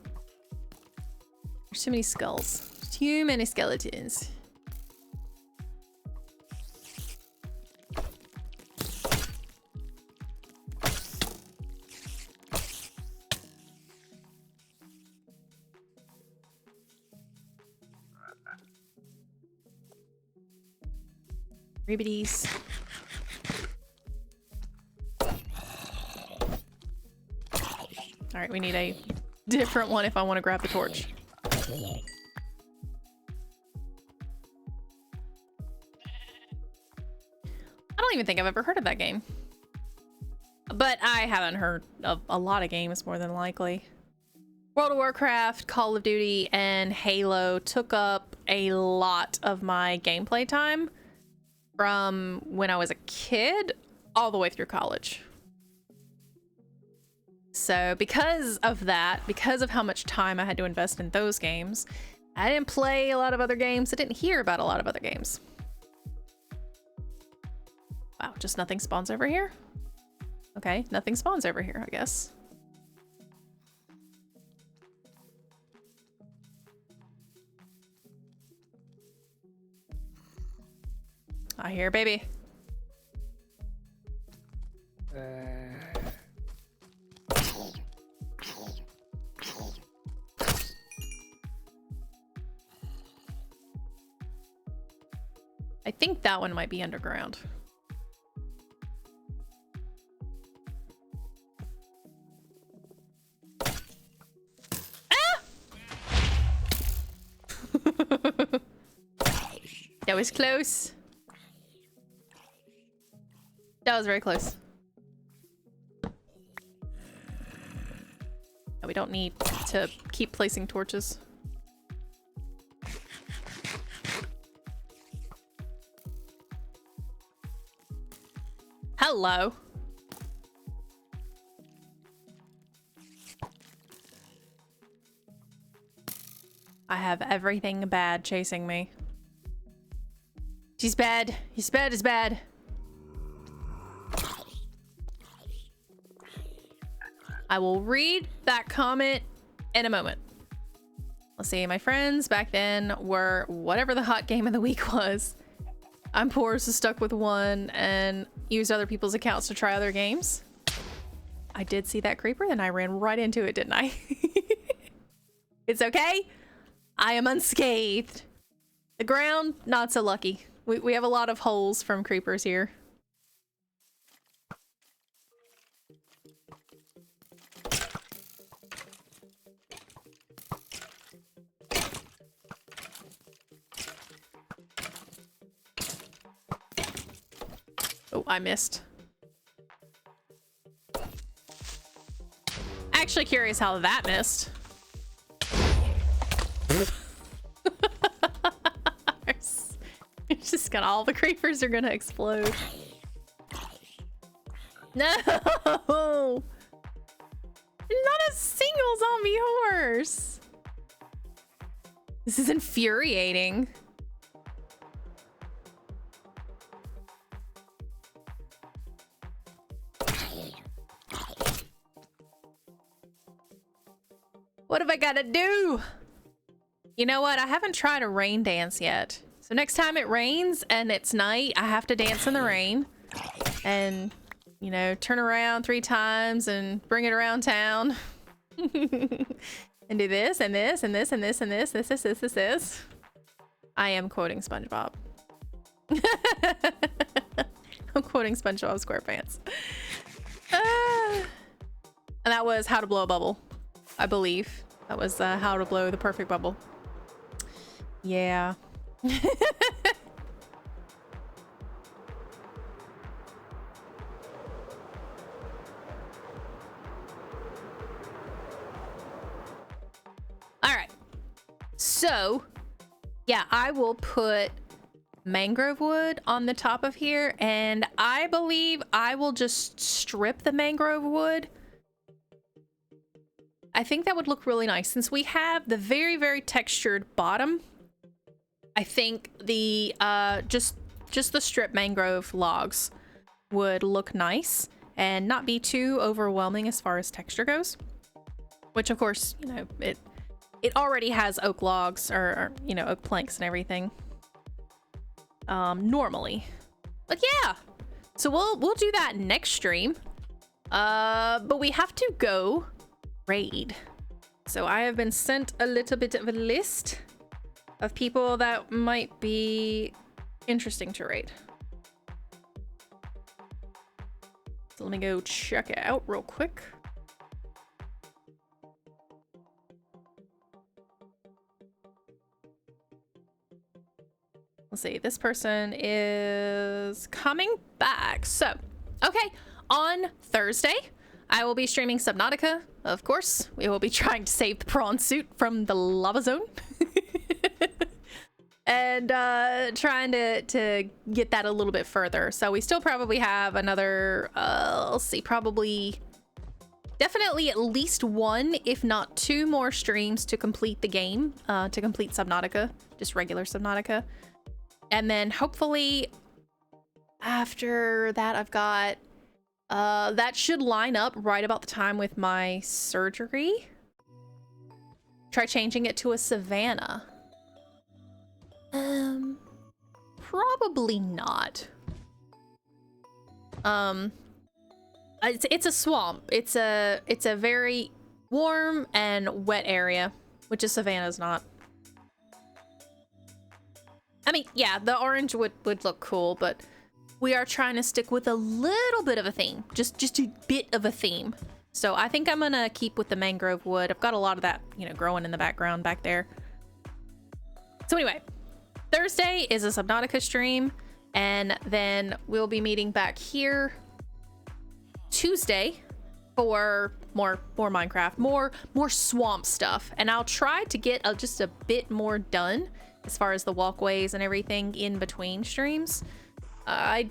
There's too many skulls. Too many skeletons. Ribbities. All right, we need a different one if I want to grab the torch. I don't even think I've ever heard of that game. But I haven't heard of a lot of games, more than likely. World of Warcraft, Call of Duty, and Halo took up a lot of my gameplay time from when I was a kid all the way through college. So because of that, because of how much time I had to invest in those games, I didn't play a lot of other games. I didn't hear about a lot of other games. Wow, just nothing spawns over here? Okay, nothing spawns over here, I guess. I hear a baby. I think that one might be underground. Ah! That was close. That was very close. We don't need to keep placing torches. Hello. I have everything bad chasing me. She's bad. He's bad is bad. I will read that comment in a moment. Let's see, my friends back then were whatever the hot game of the week was. I'm poor, so stuck with one and used other people's accounts to try other games. I did see that creeper and I ran right into it, didn't I? It's okay. I am unscathed. The ground, not so lucky. We have a lot of holes from creepers here. Oh, I missed. Actually curious how that missed. It's just gonna, all the creepers are gonna explode. No! There's not a single zombie horse. This is infuriating. What have I gotta do? You know what? I haven't tried a rain dance yet. So next time it rains and it's night, I have to dance in the rain. And, you know, turn around 3 times and bring it around town. And do this and this and this and this and this. I am quoting SpongeBob. I'm quoting SpongeBob SquarePants. And that was How to Blow a Bubble, I believe. That was How to Blow the Perfect Bubble. Yeah. All right. So, yeah, I will put mangrove wood on the top of here, and I believe I will just strip the mangrove wood. I think that would look really nice since we have the very, very textured bottom. I think the just the strip mangrove logs would look nice and not be too overwhelming as far as texture goes. Which of course, you know, it already has oak logs or you know, oak planks and everything. Normally. But yeah. So we'll do that next stream. But we have to go raid. So I have been sent a little bit of a list of people that might be interesting to raid. So let me go check it out real quick. Let's see, this person is coming back. So, okay, on Thursday, I will be streaming Subnautica, of course. We will be trying to save the prawn suit from the lava zone. And trying to get that a little bit further. So we still probably have another, let's see, probably definitely at least 1, if not 2 more streams to complete the game, to complete Subnautica, just regular Subnautica. And then hopefully After that, I've got that should line up right about the time with my surgery. Try changing it to a Savannah. Probably not. It's a swamp. It's a very warm and wet area, which a Savannah's not. I mean, yeah, the orange would look cool, but we are trying to stick with a little bit of a theme. Just a bit of a theme. So I think I'm gonna keep with the mangrove wood. I've got a lot of that, you know, growing in the background back there. So anyway, Thursday is a Subnautica stream, and then we'll be meeting back here Tuesday for more Minecraft, more swamp stuff. And I'll try to get just a bit more done as far as the walkways and everything in between streams. I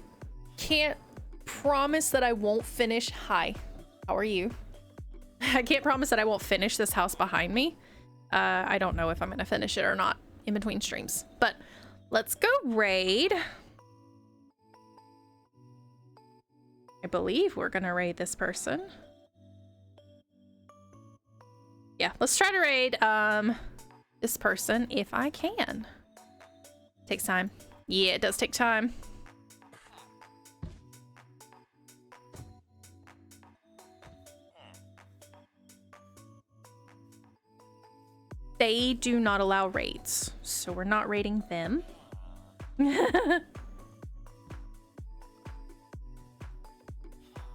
can't promise that I won't finish. Hi, how are you? I can't promise that I won't finish this house behind me. I don't know if I'm gonna finish it or not in between streams, but let's go raid. I believe we're gonna raid this person. Yeah, let's try to raid this person if I can. Takes time. Yeah, it does take time. They do not allow raids, so we're not raiding them.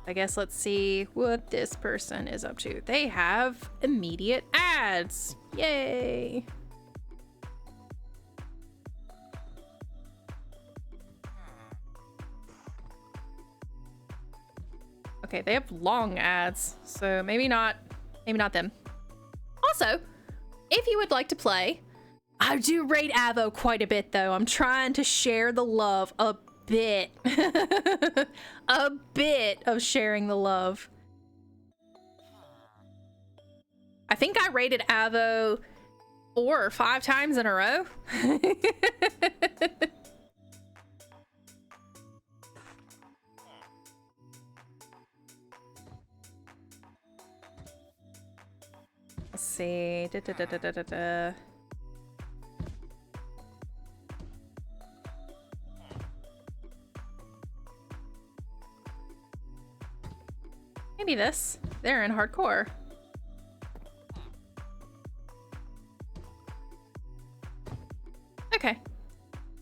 I guess let's see what this person is up to. They have immediate ads. Yay. Okay, they have long ads, so maybe not them. Also, if you would like to play, I do raid Avo quite a bit though. I'm trying to share the love a bit. A bit of sharing the love. I think I raided Avo 4 or 5 times in a row. Let's see. Maybe this. They're in hardcore. Okay.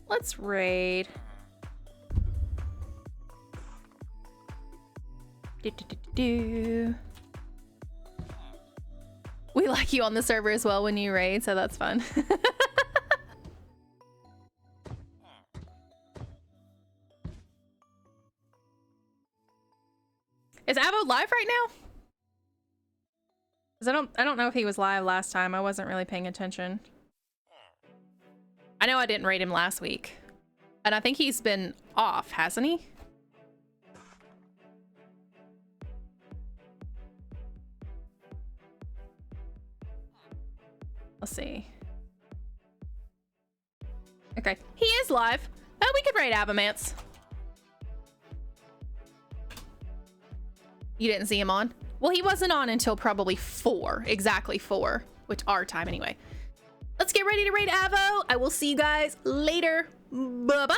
Let's raid. We like you on the server as well when you raid, so that's fun. Is Avo live right now? Because I don't know if he was live last time. I wasn't really paying attention. I know I didn't raid him last week. And I think he's been off, hasn't he? Let's see. Okay, he is live. Oh, we could raid Avomance. You didn't see him on? Well, he wasn't on until probably 4, exactly 4, which our time anyway. Let's get ready to raid Avo. I will see you guys later. Bye-bye.